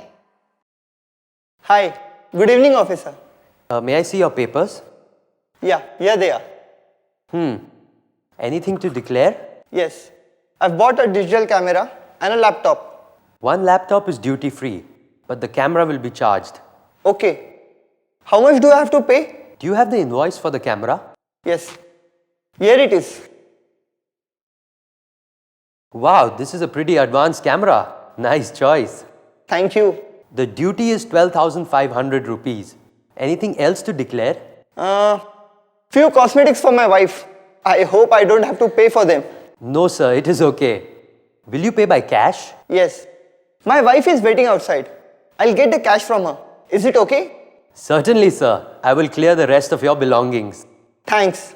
Hi. Good evening, officer. May I see your papers? Yeah, here they are. Anything to declare? Yes. I've bought a digital camera and a laptop. One laptop is duty free, but the camera will be charged. Okay. How much do I have to pay? Do you have the invoice for the camera? Yes. Here it is. Wow, this is a pretty advanced camera. Nice choice. Thank you. The duty is 12,500 rupees. Anything else to declare? Few cosmetics for my wife. I hope I don't have to pay for them. No, sir, it is okay. Will you pay by cash? Yes. My wife is waiting outside. I'll get the cash from her. Is it okay? Certainly, sir. I will clear the rest of your belongings. Thanks.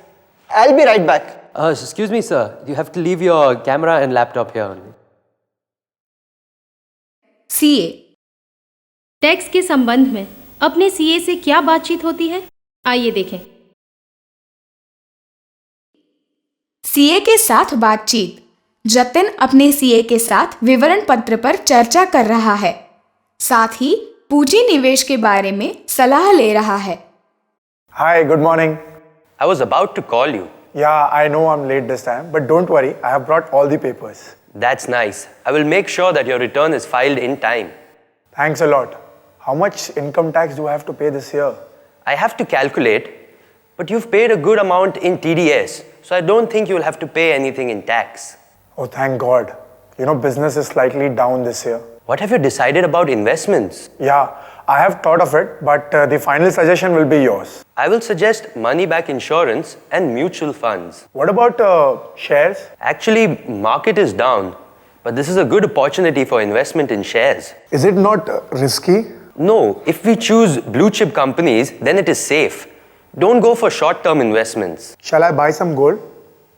I'll be right back. Excuse me, sir. You have to leave your camera and laptop here only. CA tax के संबंध में अपने CA से क्या बातचीत होती है, आइए देखें। सीए के साथ बातचीत। जतिन अपने सीए के साथ विवरण पत्र पर चर्चा कर रहा है, साथ ही पूंजी निवेश के बारे में सलाह ले रहा है। Hi, good morning. I was about to call you. Yeah, I know I'm late this time, but don't worry, I have brought all the papers. That's nice. I will make sure that your return is filed in time. Thanks a lot. How much income tax do I have to pay this year? I have to calculate, but you've paid a good amount in TDS, so I don't think you'll have to pay anything in tax. Oh, thank God. You know, business is slightly down this year. What have you decided about investments? Yeah, I have thought of it, but the final suggestion will be yours. I will suggest money-back insurance and mutual funds. What about shares? Actually, market is down, but this is a good opportunity for investment in shares. Is it not risky? No, if we choose blue chip companies, then it is safe. Don't go for short-term investments. Shall I buy some gold?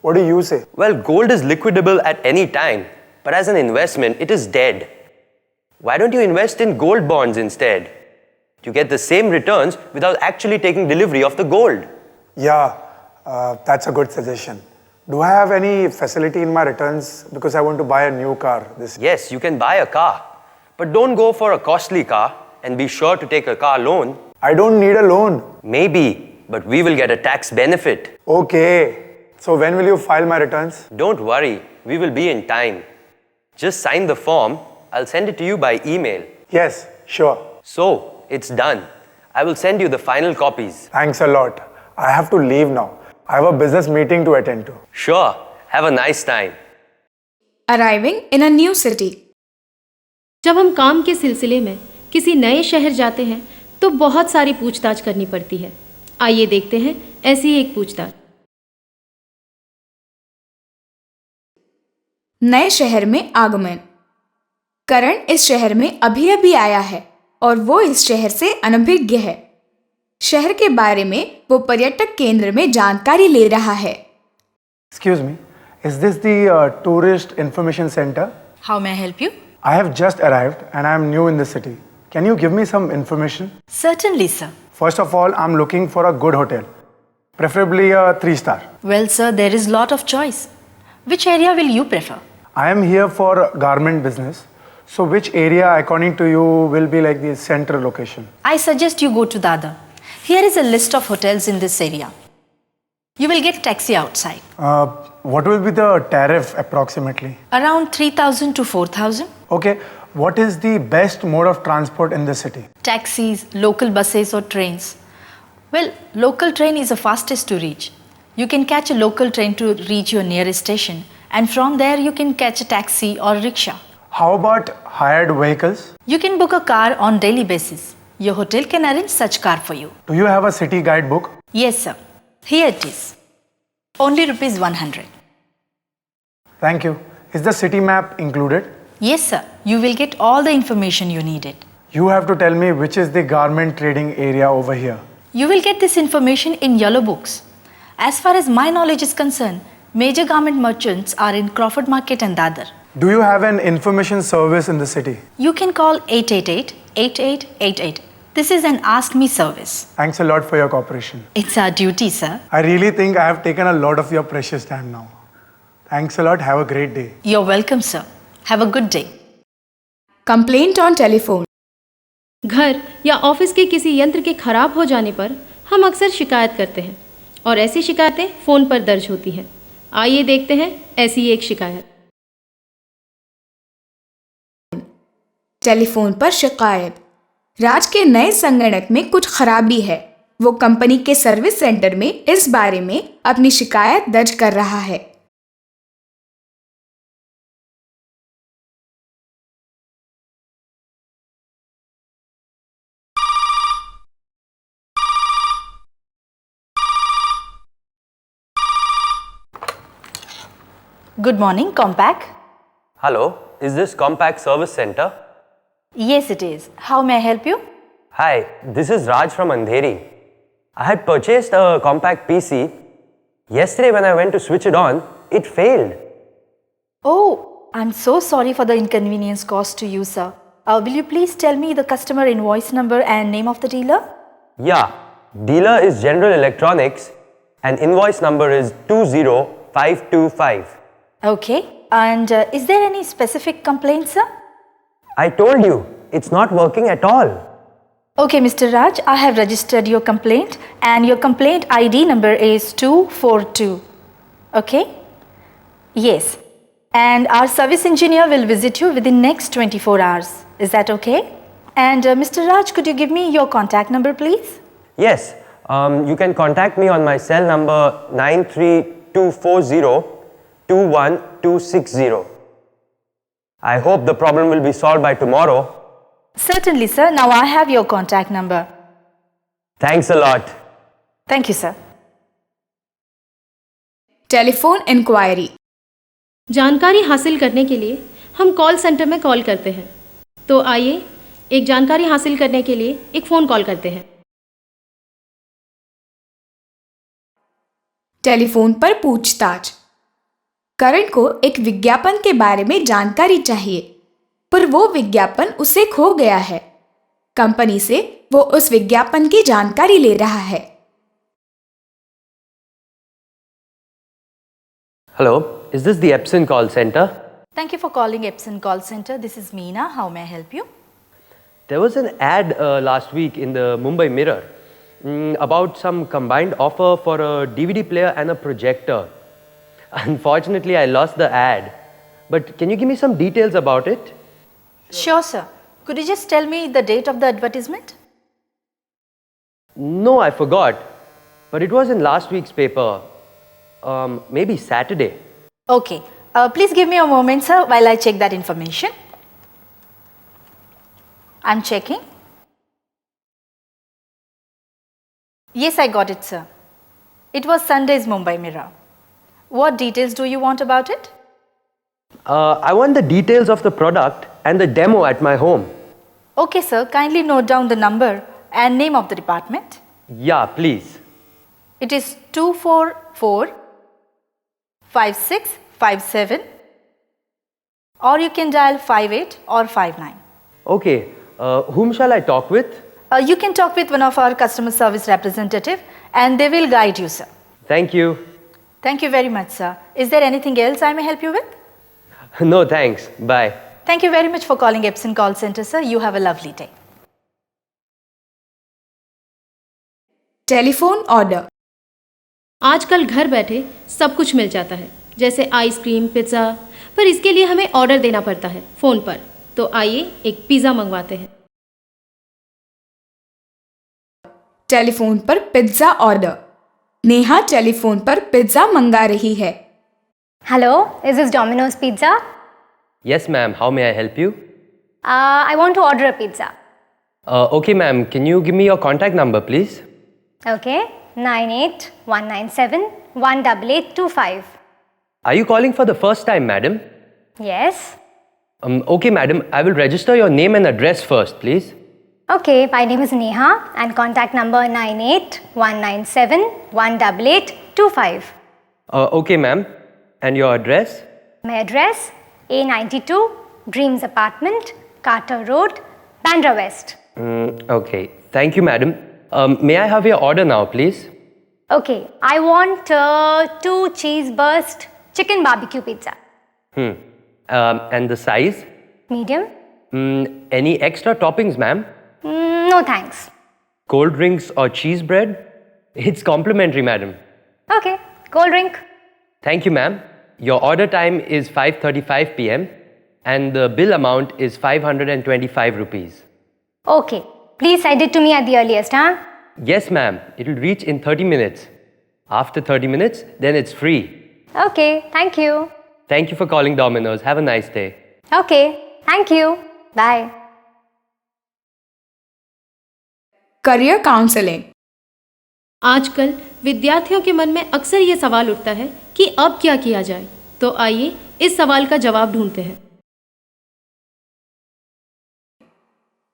What do you say? Well, gold is liquidable at any time, but as an investment, it is dead. Why don't you invest in gold bonds instead? You get the same returns without actually taking delivery of the gold. Yeah, that's a good suggestion. Do I have any facility in my returns because I want to buy a new car this year? Yes, you can buy a car, but don't go for a costly car and be sure to take a car loan. I don't need a loan. Maybe, but we will get a tax benefit. Okay. So when will you file my returns? Don't worry, we will be in time. Just sign the form. I'll send it to you by email. Yes, sure. So, it's done. I will send you the final copies. Thanks a lot. I have to leave now. I have a business meeting to attend to. Sure. Have a nice time. Arriving in a new city. जब हम काम के सिलसिले में किसी नए शहर जाते हैं तो बहुत सारी पूछताछ करनी पड़ती है। आइए देखते हैं ऐसी ही एक पूछताछ। नए शहर में आगमन। करण इस शहर में अभी अभी आया है और वो इस शहर से अनभिज्ञ है। शहर के बारे में वो पर्यटक केंद्र में जानकारी ले रहा है। Excuse me, is this the tourist information center? How may I help you? I have just arrived and I am new in the city. Can you give me some information? Certainly, sir. First of all, I'm looking for a good hotel, preferably a 3-star. Well, sir, there is lot of choice. Which area will you prefer? I am here for garment business. So which area, according to you, will be like the central location? I suggest you go to Dadar. Here is a list of hotels in this area. You will get taxi outside. What will be the tariff approximately? Around 3,000 to 4,000. Okay, what is the best mode of transport in the city? Taxis, local buses or trains. Well, local train is the fastest to reach. You can catch a local train to reach your nearest station, and from there you can catch a taxi or rickshaw. How about hired vehicles? You can book a car on daily basis. Your hotel can arrange such car for you. Do you have a city guidebook? Yes, sir. Here it is. Only rupees 100. Thank you. Is the city map included? Yes, sir. You will get all the information you needed. You have to tell me which is the garment trading area over here. You will get this information in yellow books. As far as my knowledge is concerned, major garment merchants are in Crawford Market and Dadar. Do you have an information service in the city? You can call 888-8888. This is an Ask Me service. Thanks a lot for your cooperation. It's our duty, sir. I really think I have taken a lot of your precious time now. Thanks a lot. Have a great day. You're welcome, sir. Have a good day. Complaint on telephone. घर या office के किसी यंत्र के खराब हो जाने पर हम अक्सर शिकायत करते हैं और ऐसी शिकायतें फ़ोन पर दर्ज होती हैं। आइए देखते हैं ऐसी एक शिकायत। टेलीफोन पर शिकायत। राज के नए संगणक में कुछ खराबी है। वो कंपनी के सर्विस सेंटर में इस बारे में अपनी शिकायत दर्ज कर रहा है। Good morning, Compaq. Hello, is this Compaq Service Center? Yes, it is. How may I help you? Hi, this is Raj from Andheri. I had purchased a Compaq PC. Yesterday when I went to switch it on, it failed. Oh, I'm so sorry for the inconvenience caused to you, sir. Will you please tell me the customer invoice number and name of the dealer? Yeah, dealer is General Electronics and invoice number is 20525. Okay. And is there any specific complaint, sir? I told you, it's not working at all. Okay, Mr. Raj, I have registered your complaint and your complaint ID number is 242. Okay? Yes. And our service engineer will visit you within next 24 hours. Is that okay? And Mr. Raj, could you give me your contact number, please? Yes, you can contact me on my cell number 93240 21260. I hope the problem will be solved by tomorrow. Certainly, sir. Now I have your contact number. Thanks a lot. Thank you, sir. Telephone inquiry. जानकारी हासिल करने के लिए हम call centre में call करते हैं। तो आइए एक जानकारी हासिल करने के लिए एक फ़ोन कॉल करते हैं। टेलीफोन पर पूछताछ। करण को एक विज्ञापन के बारे में जानकारी चाहिए, पर वो विज्ञापन उसे खो गया है। कंपनी से वो उस विज्ञापन की जानकारी ले रहा है। Hello, is this the Epson call center? Thank you for calling Epson Call Center. This is Meena. How may I help you? There was an ad last week in the Mumbai Mirror about some combined offer for a DVD player and a projector. Unfortunately, I lost the ad. But can you give me some details about it? Sure, sir. Could you just tell me the date of the advertisement? No, I forgot. But it was in last week's paper. Maybe Saturday. Okay. Please give me a moment, sir, while I check that information. I'm checking. Yes, I got it, sir. It was Sunday's Mumbai Mirror. What details do you want about it? I want the details of the product and the demo at my home. Okay, sir. Kindly note down the number and name of the department. Yeah, please. It is 244-5657, or you can dial 58 or 59. Okay, whom shall I talk with? You can talk with one of our customer service representative and they will guide you, sir. Thank you. Thank you very much, sir. Is there anything else I may help you with? No, thanks. Bye. Thank you very much for calling Epson Call Center, sir. You have a lovely day. Telephone order. आजकल घर बैठे सब कुछ मिल जाता है, जैसे ice cream, pizza, पर इसके लिए हमें ऑर्डर देना पड़ता है फ़ोन पर। तो आइए एक पिज़्ज़ा मंगवाते हैं। टेलीफोन पर पिज्जा ऑर्डर। नेहा टेलीफोन पर पिज्जा मंगा रही है। Hello, is this Domino's Pizza? Yes, ma'am. How may I help you? I want to order a pizza. Okay, ma'am. Can you give me your contact number, please? Okay, 9819718825. Are you calling for the first time, madam? Yes. Okay, madam. I will register your name and address first, please. Okay, my name is Neha and contact number 9819718825. Okay, ma'am. And your address? My address A92 Dreams Apartment, Carter Road, Bandra West. Okay. Thank you, madam. May I have your order now, please? Okay, I want 2 cheese burst chicken barbecue pizza. And the size? Medium? Any extra toppings, ma'am? No thanks. Cold drinks or cheese bread? It's complimentary, madam. Okay, cold drink. Thank you, ma'am. Your order time is 5:35 p.m. and the bill amount is 525 rupees. Okay, please send it to me at the earliest, huh? Yes, ma'am. It will reach in 30 minutes. After 30 minutes, then it's free. Okay, thank you. Thank you for calling Domino's. Have a nice day. Okay, thank you. Bye. Career counselling. आजकल विद्यार्थियों के मन में अक्सर ये सवाल उठता है कि अब क्या किया जाए। तो आइए इस सवाल का जवाब ढूंढते हैं।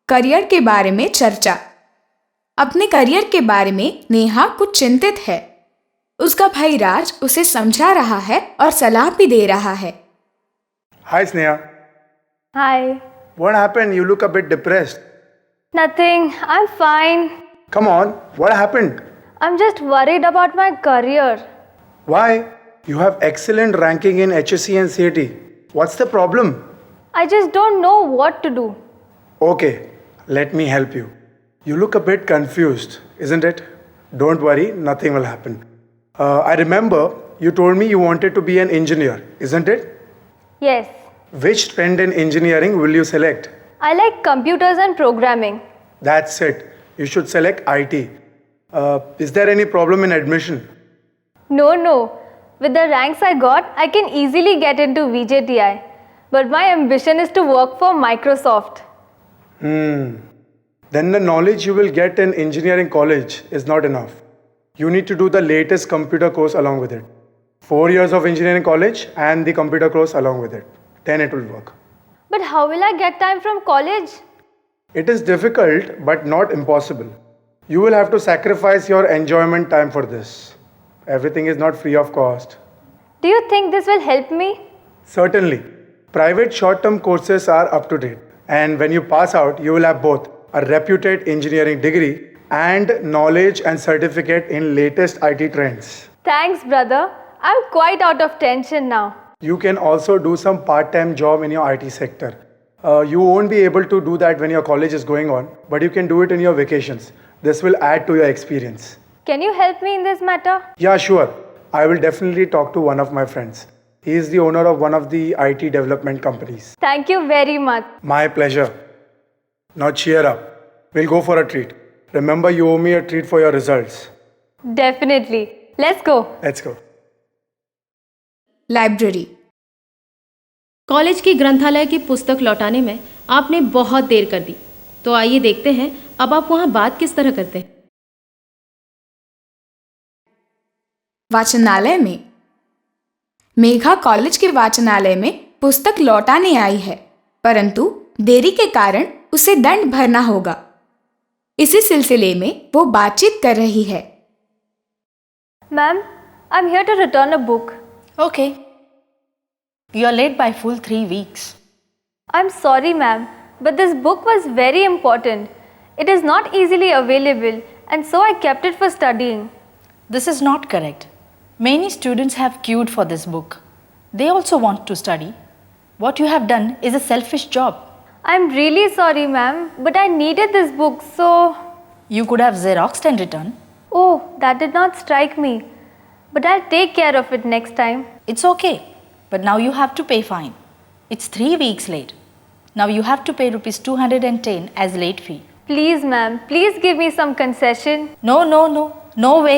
करियर के बारे में चर्चा। अपने करियर के बारे में नेहा कुछ चिंतित है। उसका भाई राज उसे समझा रहा है और सलाह भी दे रहा है। Hi, Sneha. Hi. What happened? You look a bit depressed. Nothing, I'm fine. Come on, what happened? I'm just worried about my career. Why? You have excellent ranking in HSC and CAT. What's the problem? I just don't know what to do. Okay, let me help you. You look a bit confused, isn't it? Don't worry, nothing will happen. I remember you told me you wanted to be an engineer, isn't it? Yes, Which trend in engineering will you select? I like computers and programming. That's it. You should select IT. Is there any problem in admission? No. With the ranks I got, I can easily get into VJTI. But my ambition is to work for Microsoft. Then the knowledge you will get in engineering college is not enough. You need to do the latest computer course along with it. 4 years of engineering college and the computer course along with it. Then it will work. But how will I get time from college? It is difficult but not impossible. You will have to sacrifice your enjoyment time for this. Everything is not free of cost. Do you think this will help me? Certainly. Private short-term courses are up to date. And when you pass out, you will have both a reputed engineering degree and knowledge and certificate in latest IT trends. Thanks, brother. I'm quite out of tension now. You can also do some part-time job in your IT sector. You won't be able to do that when your college is going on, but you can do it in your vacations. This will add to your experience. Can you help me in this matter? Yeah, sure. I will definitely talk to one of my friends. He is the owner of one of the IT development companies. Thank you very much. My pleasure. Now cheer up. We'll go for a treat. Remember, you owe me a treat for your results. Definitely. Let's go. Let's go. Library. College की ग्रंथालय की पुस्तक लौटाने में आपने बहुत देर कर दी। तो आइए देखते हैं अब आप वहाँ बात किस तरह करते हैं। वाचनालय में। मेघा कॉलेज के वाचनालय में पुस्तक लौटाने आई है, परंतु देरी के कारण उसे दंड भरना होगा। इसी सिलसिले में वो बातचीत कर रही है। Ma'am, I'm here to return a book. Okay. You are late by full 3 weeks. I'm sorry, ma'am, but this book was very important. It is not easily available, and so I kept it for studying. This is not correct. Many students have queued for this book. They also want to study. What you have done is a selfish job. I'm really sorry, ma'am, but I needed this book, so... You could have Xeroxed and returned. Oh, that did not strike me. But I'll take care of it next time. It's okay, but now you have to pay fine. It's 3 weeks late. Now you have to pay rupees 210 as late fee. Please, ma'am, please give me some concession. No way.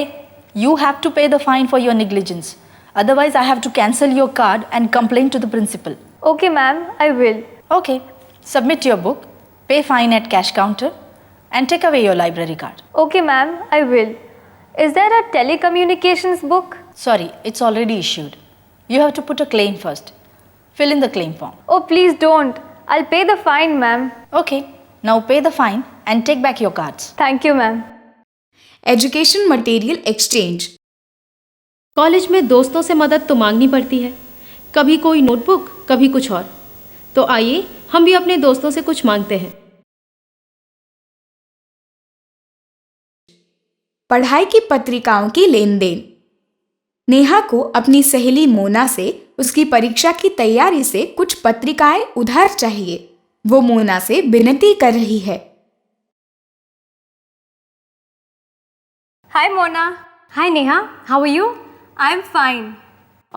You have to pay the fine for your negligence. Otherwise, I have to cancel your card and complain to the principal. Okay, ma'am, I will. Okay, submit your book, pay fine at cash counter, and take away your library card. Okay, ma'am, I will. Is there a telecommunications book? Sorry, it's already issued. You have to put a claim first. Fill in the claim form. Oh, please don't. I'll pay the fine, ma'am. Okay, now pay the fine and take back your cards. Thank you, ma'am. Education material exchange. College में दोस्तों से मदद तो मांगनी पड़ती है, कभी कोई नोटबुक, कभी कुछ और। तो आइए हम भी अपने दोस्तों से कुछ मांगते हैं। पढ़ाई की पत्रिकाओं की लेन देन। नेहा को अपनी सहेली मोना से उसकी परीक्षा की तैयारी से कुछ पत्रिकाएं उधार चाहिए। वो मोना से विनती कर रही है। Hi, Mona. Hi Neha, how are you? I'm fine.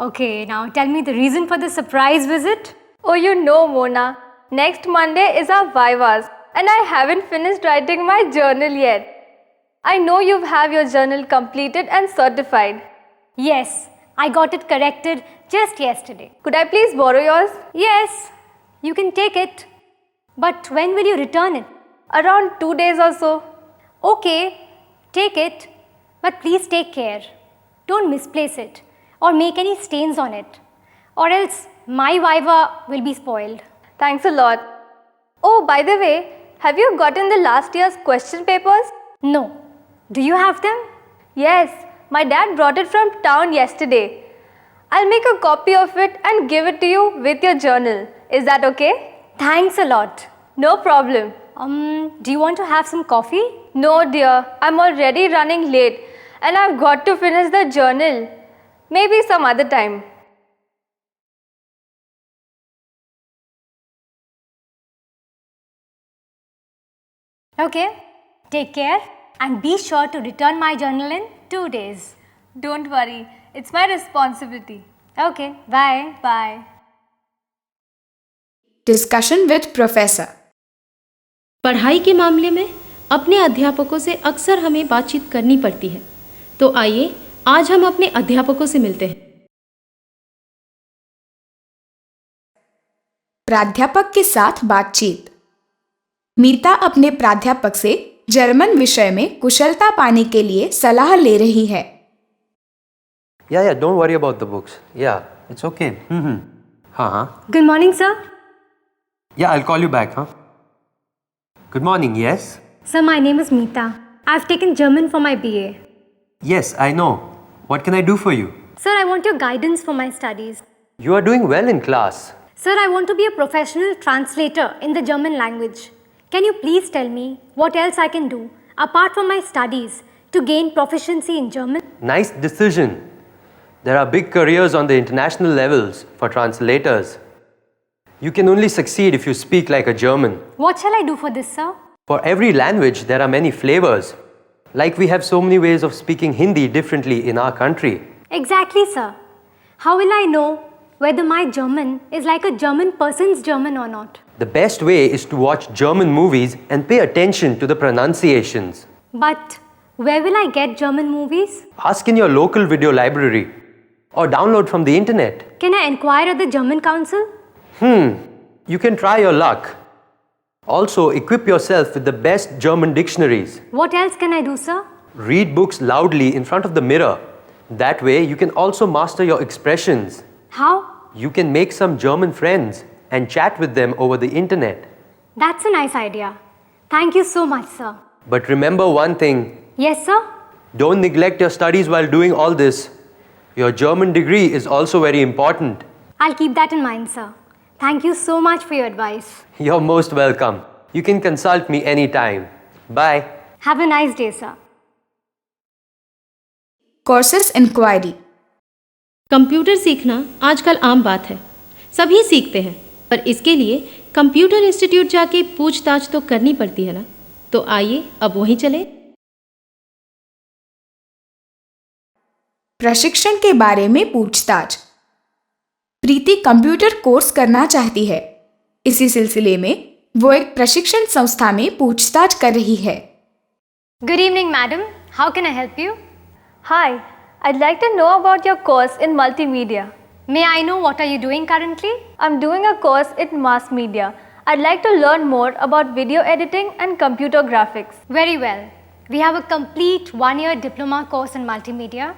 Okay, now tell me the reason for the surprise visit. Oh, you know, Mona. Next Monday is our Vivas, and I haven't finished writing my journal yet. I know you have your journal completed and certified. Yes, I got it corrected just yesterday. Could I please borrow yours? Yes, you can take it. But when will you return it? Around 2 days or so. Okay, take it. But please take care. Don't misplace it or make any stains on it. Or else my viva will be spoiled. Thanks a lot. Oh, by the way, have you gotten the last year's question papers? No. Do you have them? Yes, my dad brought it from town yesterday. I'll make a copy of it and give it to you with your journal. Is that okay? Thanks a lot. No problem. Do you want to have some coffee? No, dear. I'm already running late and I've got to finish the journal. Maybe some other time. Okay, take care and be sure to return my journal in 2 days. Don't worry. It's my responsibility. Okay, bye. Bye. Discussion with Professor. पढ़ाई के मामले में अपने अध्यापकों से अक्सर हमें बातचीत करनी पड़ती है, तो आइए आज हम अपने अध्यापकों से मिलते हैं। प्राध्यापक के साथ बातचीत। मीता अपने प्राध्यापक से जर्मन विषय में कुशलता पाने के लिए सलाह ले रही है। Yeah, don't worry about the books. Yeah, it's okay. हाँ. Good morning, sir. Yeah, I'll call you back, huh? Good morning, yes? Sir, my name is Meeta. I've taken German for my BA. Yes, I know. What can I do for you? Sir, I want your guidance for my studies. You are doing well in class. Sir, I want to be a professional translator in the German language. Can you please tell me what else I can do apart from my studies to gain proficiency in German? Nice decision. There are big careers on the international levels for translators. You can only succeed if you speak like a German. What shall I do for this, sir? For every language, there are many flavors. Like we have so many ways of speaking Hindi differently in our country. Exactly, sir. How will I know whether my German is like a German person's German or not? The best way is to watch German movies and pay attention to the pronunciations. But where will I get German movies? Ask in your local video library or download from the internet. Can I inquire at the German Council? You can try your luck. Also, equip yourself with the best German dictionaries. What else can I do, sir? Read books loudly in front of the mirror. That way, you can also master your expressions. How? You can make some German friends and chat with them over the internet. That's a nice idea. Thank you so much, sir. But remember one thing. Yes, sir? Don't neglect your studies while doing all this. Your German degree is also very important. I'll keep that in mind, sir. Thank you so much for your advice. You're most welcome. You can consult me anytime. Bye. Have a nice day, sir. Courses inquiry. Computer सीखना आजकल आम बात है, सभी सीखते हैं, पर इसके लिए कंप्यूटर इंस्टीट्यूट जाके पूछताछ तो करनी पड़ती है ना। तो आइए अब वहीं चले। प्रशिक्षण के बारे में पूछताछ। प्रीति कंप्यूटर कोर्स करना चाहती है। इसी सिलसिले में वो एक प्रशिक्षण संस्था में पूछताछ कर रही है। Good evening, madam. How can I help you? Hi, I'd like to know about your course in multimedia. May I know what are you doing currently? I'm doing a course in mass media. I'd like to learn more about video editing and computer graphics. Very well. We have a complete 1-year diploma course in multimedia.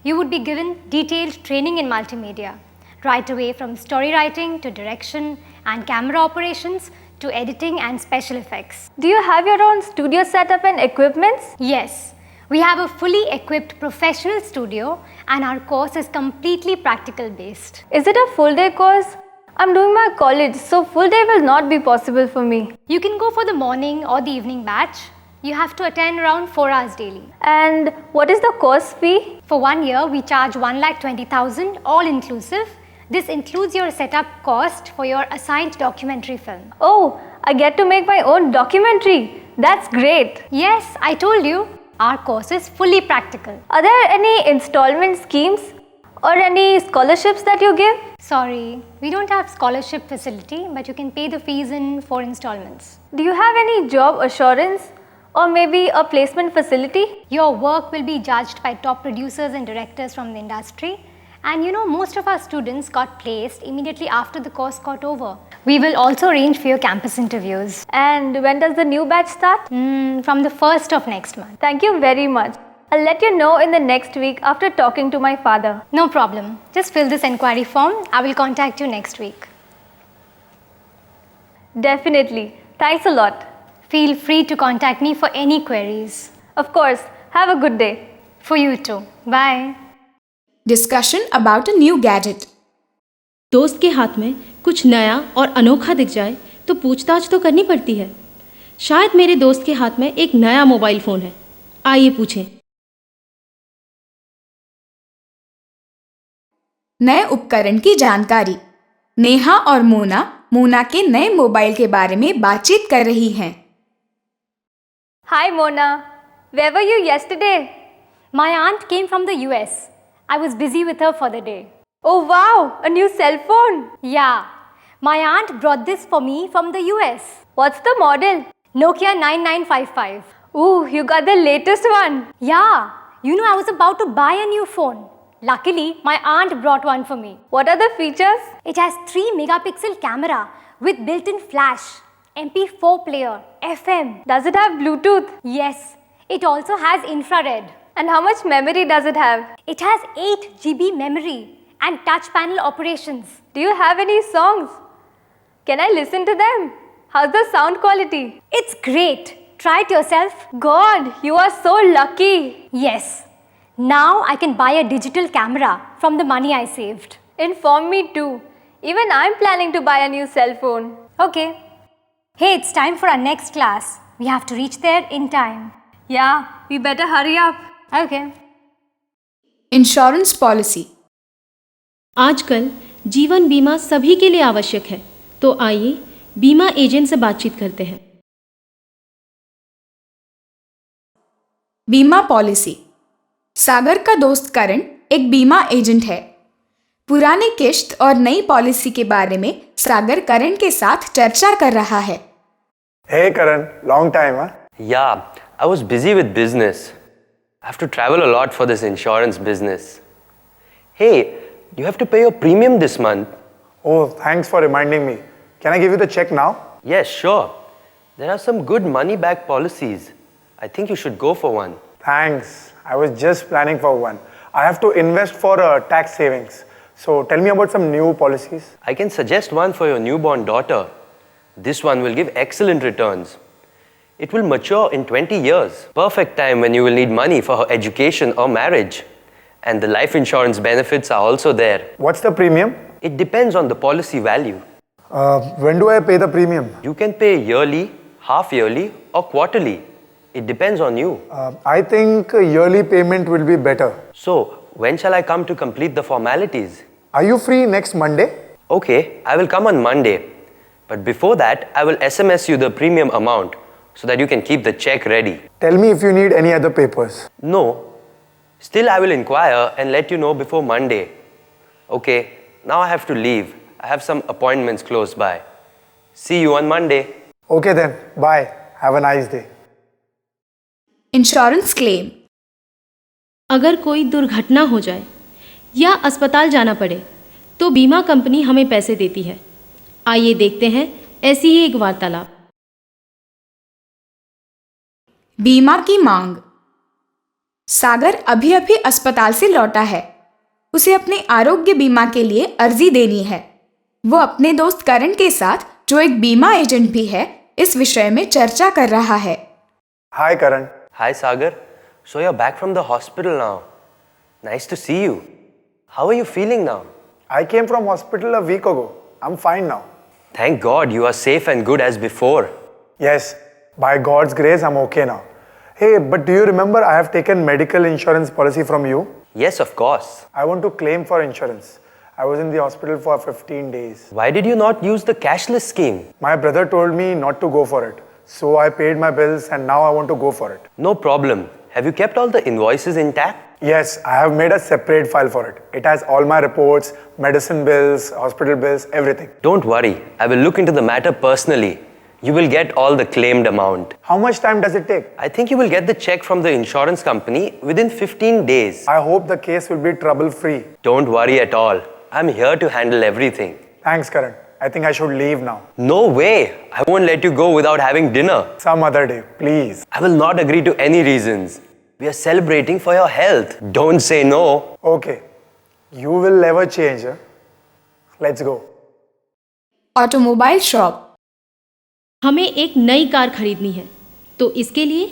You would be given detailed training in multimedia, right away from story writing to direction and camera operations to editing and special effects. Do you have your own studio setup and equipments? Yes. We have a fully equipped professional studio and our course is completely practical based. Is it a full day course? I'm doing my college, so full day will not be possible for me. You can go for the morning or the evening batch. You have to attend around 4 hours daily. And what is the course fee? For 1 year, we charge 1,20,000 all inclusive. This includes your setup cost for your assigned documentary film. Oh, I get to make my own documentary. That's great. Yes, I told you. Our course is fully practical. Are there any installment schemes or any scholarships that you give? Sorry, we don't have scholarship facility, but you can pay the fees in 4 installments. Do you have any job assurance or maybe a placement facility? Your work will be judged by top producers and directors from the industry. And you know, most of our students got placed immediately after the course got over. We will also arrange for your campus interviews. And when does the new batch start? From the 1st of next month. Thank you very much. I'll let you know in the next week after talking to my father. No problem. Just fill this enquiry form. I will contact you next week. Definitely. Thanks a lot. Feel free to contact me for any queries. Of course. Have a good day. For you too. Bye. Discussion about a new gadget. दोस्त के हाथ में कुछ नया और अनोखा दिख जाए तो पूछताछ तो करनी पड़ती है। शायद मेरे दोस्त के हाथ में एक नया मोबाइल फ़ोन है। आइए पूछें। नए उपकरण की जानकारी। नेहा और मोना के नए मोबाइल के बारे में बातचीत कर रही हैं। Hi Mona. Where were you yesterday? My aunt came from the US. I was busy with her for the day. Oh wow, a new cell phone. Yeah, my aunt brought this for me from the US. What's the model? Nokia 9955. Ooh, you got the latest one. Yeah, you know I was about to buy a new phone. Luckily, my aunt brought one for me. What are the features? It has 3 megapixel camera with built-in flash, MP4 player, FM. Does it have Bluetooth? Yes, it also has infrared. And how much memory does it have? It has 8 GB memory and touch panel operations. Do you have any songs? Can I listen to them? How's the sound quality? It's great. Try it yourself. God, you are so lucky. Yes. Now I can buy a digital camera from the money I saved. Inform me too. Even I'm planning to buy a new cell phone. Okay. Hey, it's time for our next class. We have to reach there in time. Yeah, we better hurry up. Okay. Insurance policy. आजकल जीवन बीमा सभी के लिए आवश्यक है, तो आइए बीमा एजेंट से बातचीत करते हैं। बीमा पॉलिसी। सागर का दोस्त करण एक बीमा एजेंट है। पुरानी किश्त और नई पॉलिसी के बारे में सागर करण के साथ चर्चा कर रहा है। Hey Karan, long time, huh? Yeah, I was busy with business. I have to travel a lot for this insurance business. Hey, you have to pay your premium this month. Oh, thanks for reminding me. Can I give you the check now? Yes, sure. There are some good money back policies. I think you should go for one. Thanks. I was just planning for one. I have to invest for tax savings. So tell me about some new policies. I can suggest one for your newborn daughter. This one will give excellent returns. It will mature in 20 years. Perfect time when you will need money for her education or marriage. And the life insurance benefits are also there. What's the premium? It depends on the policy value. When do I pay the premium? You can pay yearly, half yearly or quarterly. It depends on you. I think yearly payment will be better. So, when shall I come to complete the formalities? Are you free next Monday? Okay, I will come on Monday. But before that, I will SMS you the premium amount so that you can keep the check ready. Tell me if you need any other papers. No. Still, I will inquire and let you know before Monday. Okay, now I have to leave. I have some appointments close by. See you on Monday. Okay then, bye. Have a nice day. Insurance claim. अगर कोई दुर्घटना हो जाए या अस्पताल जाना पड़े तो बीमा कंपनी हमें पैसे देती है। आइए देखते हैं ऐसी ही एक वार्तालाप। बीमा की मांग। सागर अभी अभी अस्पताल से लौटा है। उसे अपने आरोग्य बीमा के लिए अर्जी देनी है। वो अपने दोस्त करण के साथ, जो एक बीमा एजेंट भी है, इस विषय में चर्चा कर रहा है। Hi Karan. Hi, Sagar. So you're back from the hospital now. Nice to see you. How are you feeling now? I came from hospital a week ago. I'm fine now. Thank God you are safe and good as before. Yes, by God's grace, I'm okay now. Hey, but do you remember I have taken medical insurance policy from you? Yes, of course. I want to claim for insurance. I was in the hospital for 15 days. Why did you not use the cashless scheme? My brother told me not to go for it. So I paid my bills and now I want to go for it. No problem. Have you kept all the invoices intact? Yes, I have made a separate file for it. It has all my reports, medicine bills, hospital bills, everything. Don't worry. I will look into the matter personally. You will get all the claimed amount. How much time does it take? I think you will get the check from the insurance company within 15 days. I hope the case will be trouble-free. Don't worry at all. I'm here to handle everything. Thanks, Karan. I think I should leave now. No way. I won't let you go without having dinner. Some other day, please. I will not agree to any reasons. We are celebrating for your health. Don't say no. Okay. You will never change. Huh? Let's go. Automobile shop. हमें एक नई car खरीदनी है, तो इसके लिए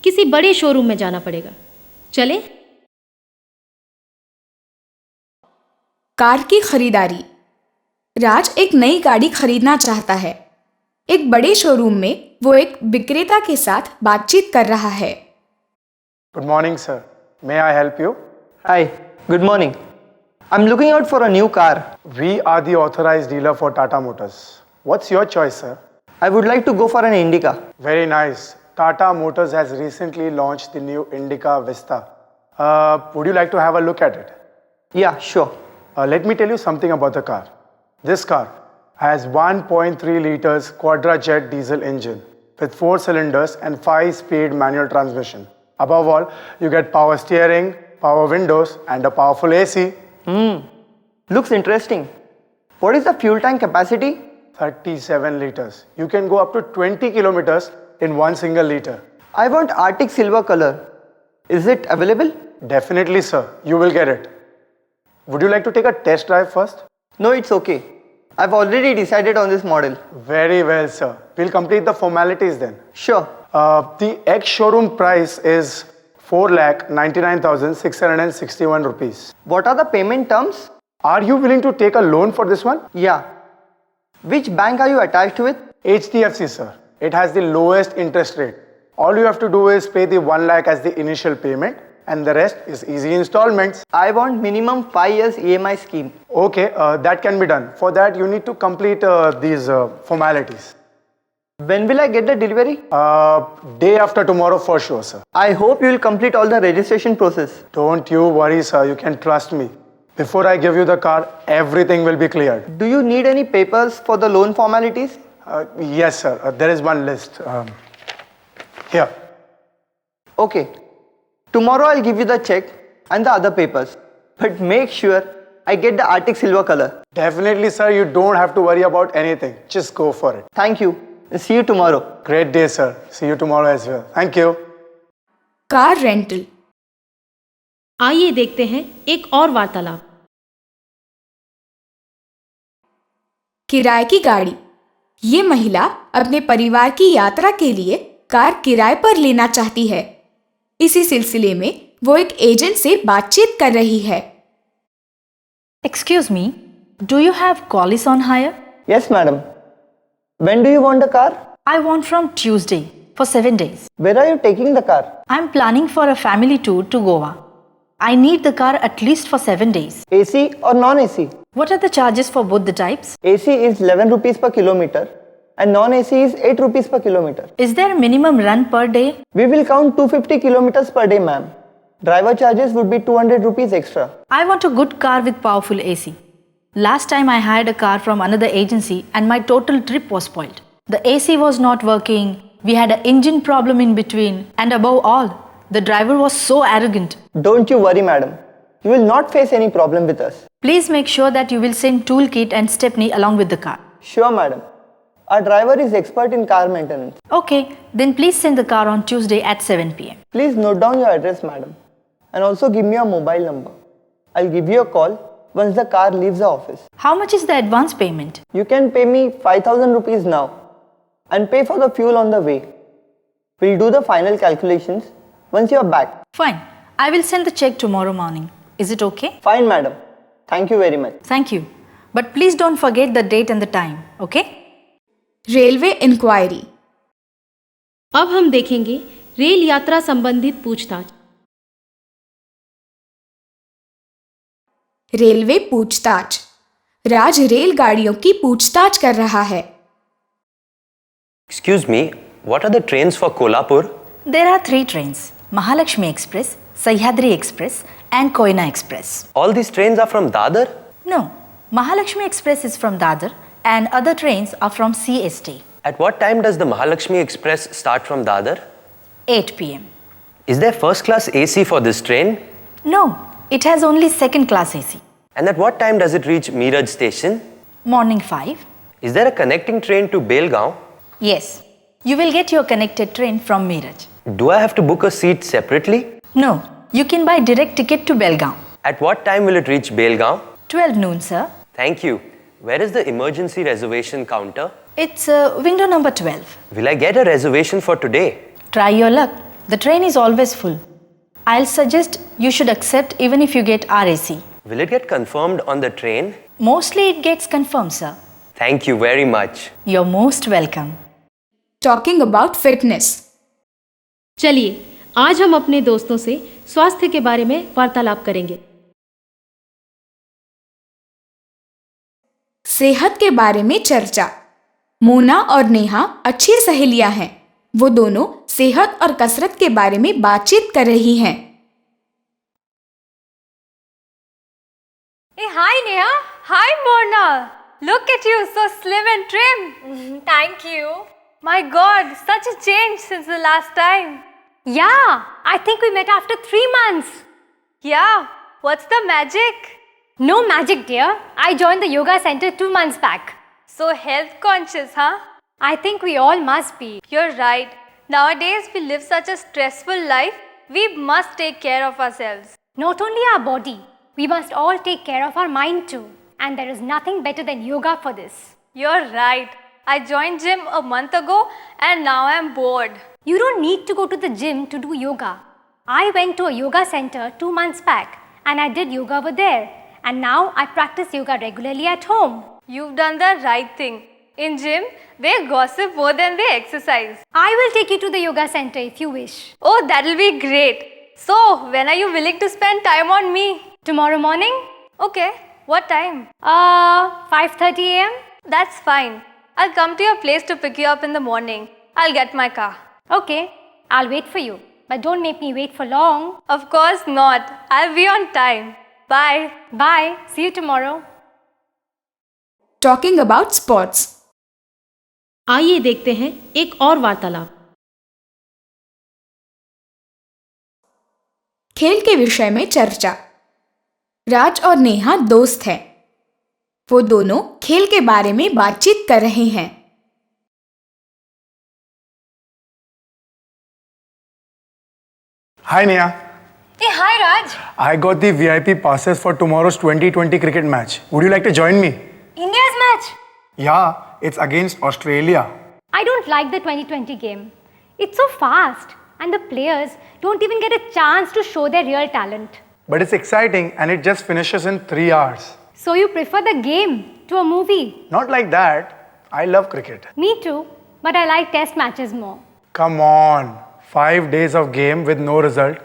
किसी बड़े शोरूम में जाना पड़ेगा। चले? कार की खरीदारी। राज एक नई गाड़ी खरीदना चाहता है। एक बड़े शोरूम में वो एक विक्रेता के साथ बातचीत कर रहा है। Good morning, sir. May I help you? Hi, good morning. I'm looking out for a new car. We are the authorized dealer for Tata Motors. What's your choice, sir? I would like to go for an Indica. Very nice. Tata Motors has recently launched the new Indica Vista. Would you like to have a look at it? Yeah, sure. Let me tell you something about the car. This car has 1.3 liters quadrajet diesel engine with 4 cylinders and 5-speed manual transmission. Above all, you get power steering, power windows and a powerful AC. Looks interesting. What is the fuel tank capacity? 37 liters. You can go up to 20 kilometers in one single liter. I want Arctic silver color. Is it available? Definitely, sir. You will get it. Would you like to take a test drive first? No, it's okay. I've already decided on this model. Very well, sir. We'll complete the formalities then. Sure. The ex-showroom price is 4,99,661 rupees. What are the payment terms? Are you willing to take a loan for this one? Yeah. Which bank are you attached with? HDFC, sir. It has the lowest interest rate. All you have to do is pay the 1 lakh as the initial payment and the rest is easy installments. I want minimum 5 years EMI scheme. Okay, that can be done. For that, you need to complete these formalities. When will I get the delivery? Day after tomorrow for sure, sir. I hope you will complete all the registration process. Don't you worry, sir. You can trust me. Before I give you the car, everything will be cleared. Do you need any papers for the loan formalities? Yes, sir. There is one list. Here. Okay. Tomorrow I'll give you the check and the other papers. But make sure I get the Arctic silver color. Definitely, sir. You don't have to worry about anything. Just go for it. Thank you. See you tomorrow. Great day, sir. See you tomorrow as well. Thank you. Car rental. आइए देखते हैं एक और वार्तालाप। किराए की गाड़ी। ये महिला अपने परिवार की यात्रा के लिए कार किराए पर लेना चाहती है। इसी सिलसिले में वो एक एजेंट से बातचीत कर रही है। Excuse me, do you have Qualis on hire? Yes, madam. When do you want the car? I want from Tuesday for 7 days. Where are you taking the car? I'm planning for a family tour to Goa. I need the car at least for 7 days. AC or non-AC? What are the charges for both the types? AC is 11 rupees per kilometer and non-AC is 8 rupees per kilometer. Is there a minimum run per day? We will count 250 kilometers per day, ma'am. Driver charges would be 200 rupees extra. I want a good car with powerful AC. Last time I hired a car from another agency and my total trip was spoiled. The AC was not working, we had an engine problem in between, and above all, the driver was so arrogant. Don't you worry, madam. You will not face any problem with us. Please make sure that you will send toolkit and stepney along with the car. Sure, madam. Our driver is expert in car maintenance. Okay, then please send the car on Tuesday at 7 p.m. Please note down your address, madam. And also give me your mobile number. I'll give you a call once the car leaves the office. How much is the advance payment? You can pay me 5,000 rupees now and pay for the fuel on the way. We'll do the final calculations once you're back. Fine. I will send the check tomorrow morning. Is it okay? Fine, madam. Thank you very much. Thank you. But please don't forget the date and the time, okay? Railway inquiry. अब हम देखेंगे rail यात्रा संबंधित पूछताछ। Railway पूछताछ। राज रेलगाड़ियों की पूछताछ कर रहा है। Excuse me, what are the trains for Kolhapur? There are 3 trains: Mahalakshmi Express, Sahyadri Express, and Koina Express. All these trains are from Dadar? No, Mahalakshmi Express is from Dadar and other trains are from CST. At what time does the Mahalakshmi Express start from Dadar? 8 p.m. Is there first class AC for this train? No, it has only second class AC. And at what time does it reach Meerut station? Morning 5. Is there a connecting train to Belgaum? Yes, you will get your connected train from Meerut. Do I have to book a seat separately? No, you can buy direct ticket to Belgaum. At what time will it reach Belgaum? 12 noon, sir. Thank you. Where is the emergency reservation counter? It's window number 12. Will I get a reservation for today? Try your luck. The train is always full. I'll suggest you should accept even if you get RAC. Will it get confirmed on the train? Mostly it gets confirmed, sir. Thank you very much. You're most welcome. Talking about fitness. चलिए आज हम अपने दोस्तों से स्वास्थ्य के बारे में वार्तालाप करेंगे। सेहत के बारे में चर्चा। मोना और नेहा अच्छी सहेलियां हैं। वो दोनों सेहत और कसरत के बारे में बातचीत कर रही हैं। Hey, hi Neha. Hi Mona. Look at you, so slim and trim. Thank you. My God, such a change since the last time. Yeah, I think we met after 3 months. Yeah, what's the magic? No magic, dear. I joined the yoga center 2 months back. So health conscious, huh? I think we all must be. You're right. Nowadays we live such a stressful life. We must take care of ourselves. Not only our body, we must all take care of our mind too. And there is nothing better than yoga for this. You're right. I joined gym a month ago and now I'm bored. You don't need to go to the gym to do yoga. I went to a yoga center 2 months back and I did yoga over there. And now I practice yoga regularly at home. You've done the right thing. In gym, they gossip more than they exercise. I will take you to the yoga center if you wish. Oh, that'll be great. So, when are you willing to spend time on me? Tomorrow morning? Okay. What time? 5:30 a.m. That's fine. I'll come to your place to pick you up in the morning. I'll get my car. Okay. I'll wait for you. But don't make me wait for long. Of course not. I'll be on time. Bye. Bye. See you tomorrow. Talking about sports. आइए देखते हैं एक और वार्तालाप। खेल के विषय में चर्चा। राज और नेहा दोस्त हैं। वो दोनों खेल के बारे में बातचीत कर रहे हैं। Hi Neha. Hey, hi Raj. I got the VIP passes for tomorrow's 2020 cricket match. Would you like to join me? India's match? Yeah, it's against Australia. I don't like the 2020 game. It's so fast and the players don't even get a chance to show their real talent. But it's exciting and it just finishes in 3 hours. So you prefer the game to a movie? Not like that. I love cricket. Me too, but I like test matches more. Come on. 5 days of game with no result.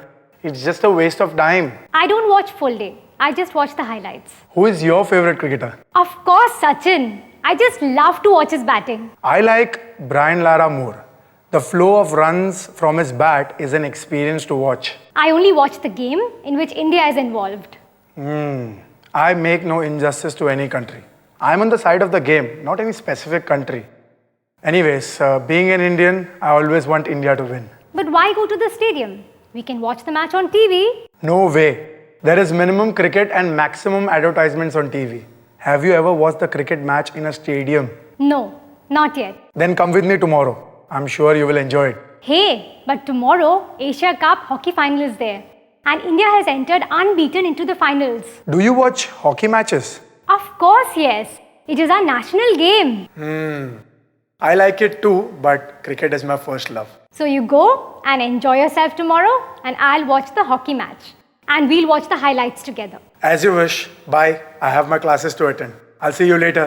It's just a waste of time. I don't watch full day. I just watch the highlights. Who is your favorite cricketer? Of course, Sachin. I just love to watch his batting. I like Brian Lara Moore. The flow of runs from his bat is an experience to watch. I only watch the game in which India is involved. I make no injustice to any country. I'm on the side of the game, not any specific country. Anyways, being an Indian, I always want India to win. But why go to the stadium? We can watch the match on TV. No way. There is minimum cricket and maximum advertisements on TV. Have you ever watched the cricket match in a stadium? No, not yet. Then come with me tomorrow. I'm sure you will enjoy it. Hey, but tomorrow Asia Cup hockey final is there. And India has entered unbeaten into the finals. Do you watch hockey matches? Of course, yes. It is our national game. I like it too, but cricket is my first love. So you go and enjoy yourself tomorrow and I'll watch the hockey match. And we'll watch the highlights together. As you wish. Bye. I have my classes to attend. I'll see you later.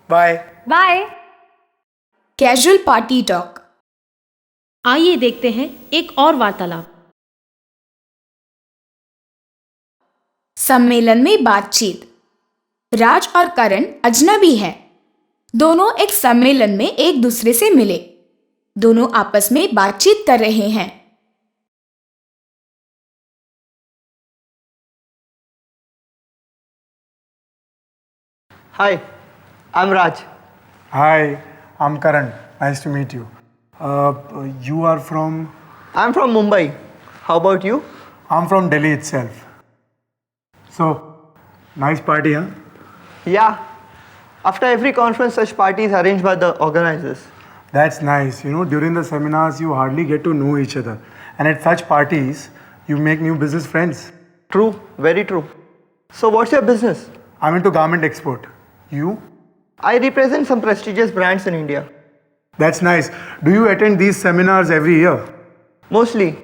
Bye. Bye. Casual party talk. आइए देखते हैं एक और वार्तालाप। सम्मेलन में बातचीत। राज और करण अजनबी हैं। दोनों एक सम्मेलन में एक दूसरे से मिले। दोनों आपस में बातचीत कर रहे हैं। Hi, I'm Raj. Hi. I'm Karan. Nice to meet you. You are from? I'm from Mumbai. How about you? I'm from Delhi itself. So, nice party, huh? Yeah. After every conference, such parties arranged by the organizers. That's nice. You know, during the seminars, you hardly get to know each other. And at such parties, you make new business friends. True, very true. So what's your business? I'm into garment export. You? I represent some prestigious brands in India. That's nice. Do you attend these seminars every year? Mostly.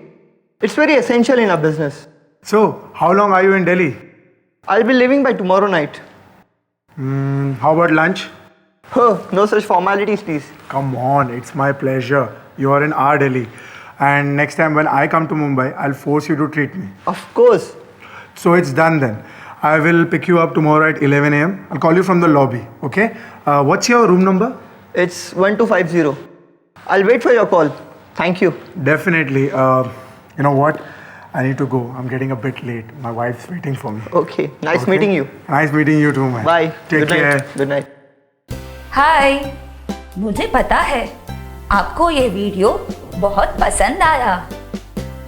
It's very essential in our business. So, how long are you in Delhi? I'll be leaving by tomorrow night. How about lunch? Oh, no such formalities, please. Come on, it's my pleasure. You are in our Delhi. And next time when I come to Mumbai, I'll force you to treat me. Of course. So it's done then. I will pick you up tomorrow at 11 a.m. I'll call you from the lobby, okay? What's your room number? It's 1250. I'll wait for your call. Thank you. Definitely. You know what? I need to go. I'm getting a bit late. My wife's waiting for me. Okay. Nice meeting you. Nice meeting you too, man. Bye. Take Good care. night. Good night. हाय, मुझे पता है आपको ये video बहुत पसंद आया।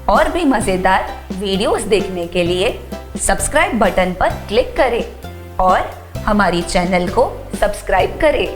और भी मज़ेदार वीडियोस देखने के लिए सब्सक्राइब बटन पर क्लिक करें और हमारी चैनल को सब्सक्राइब करें।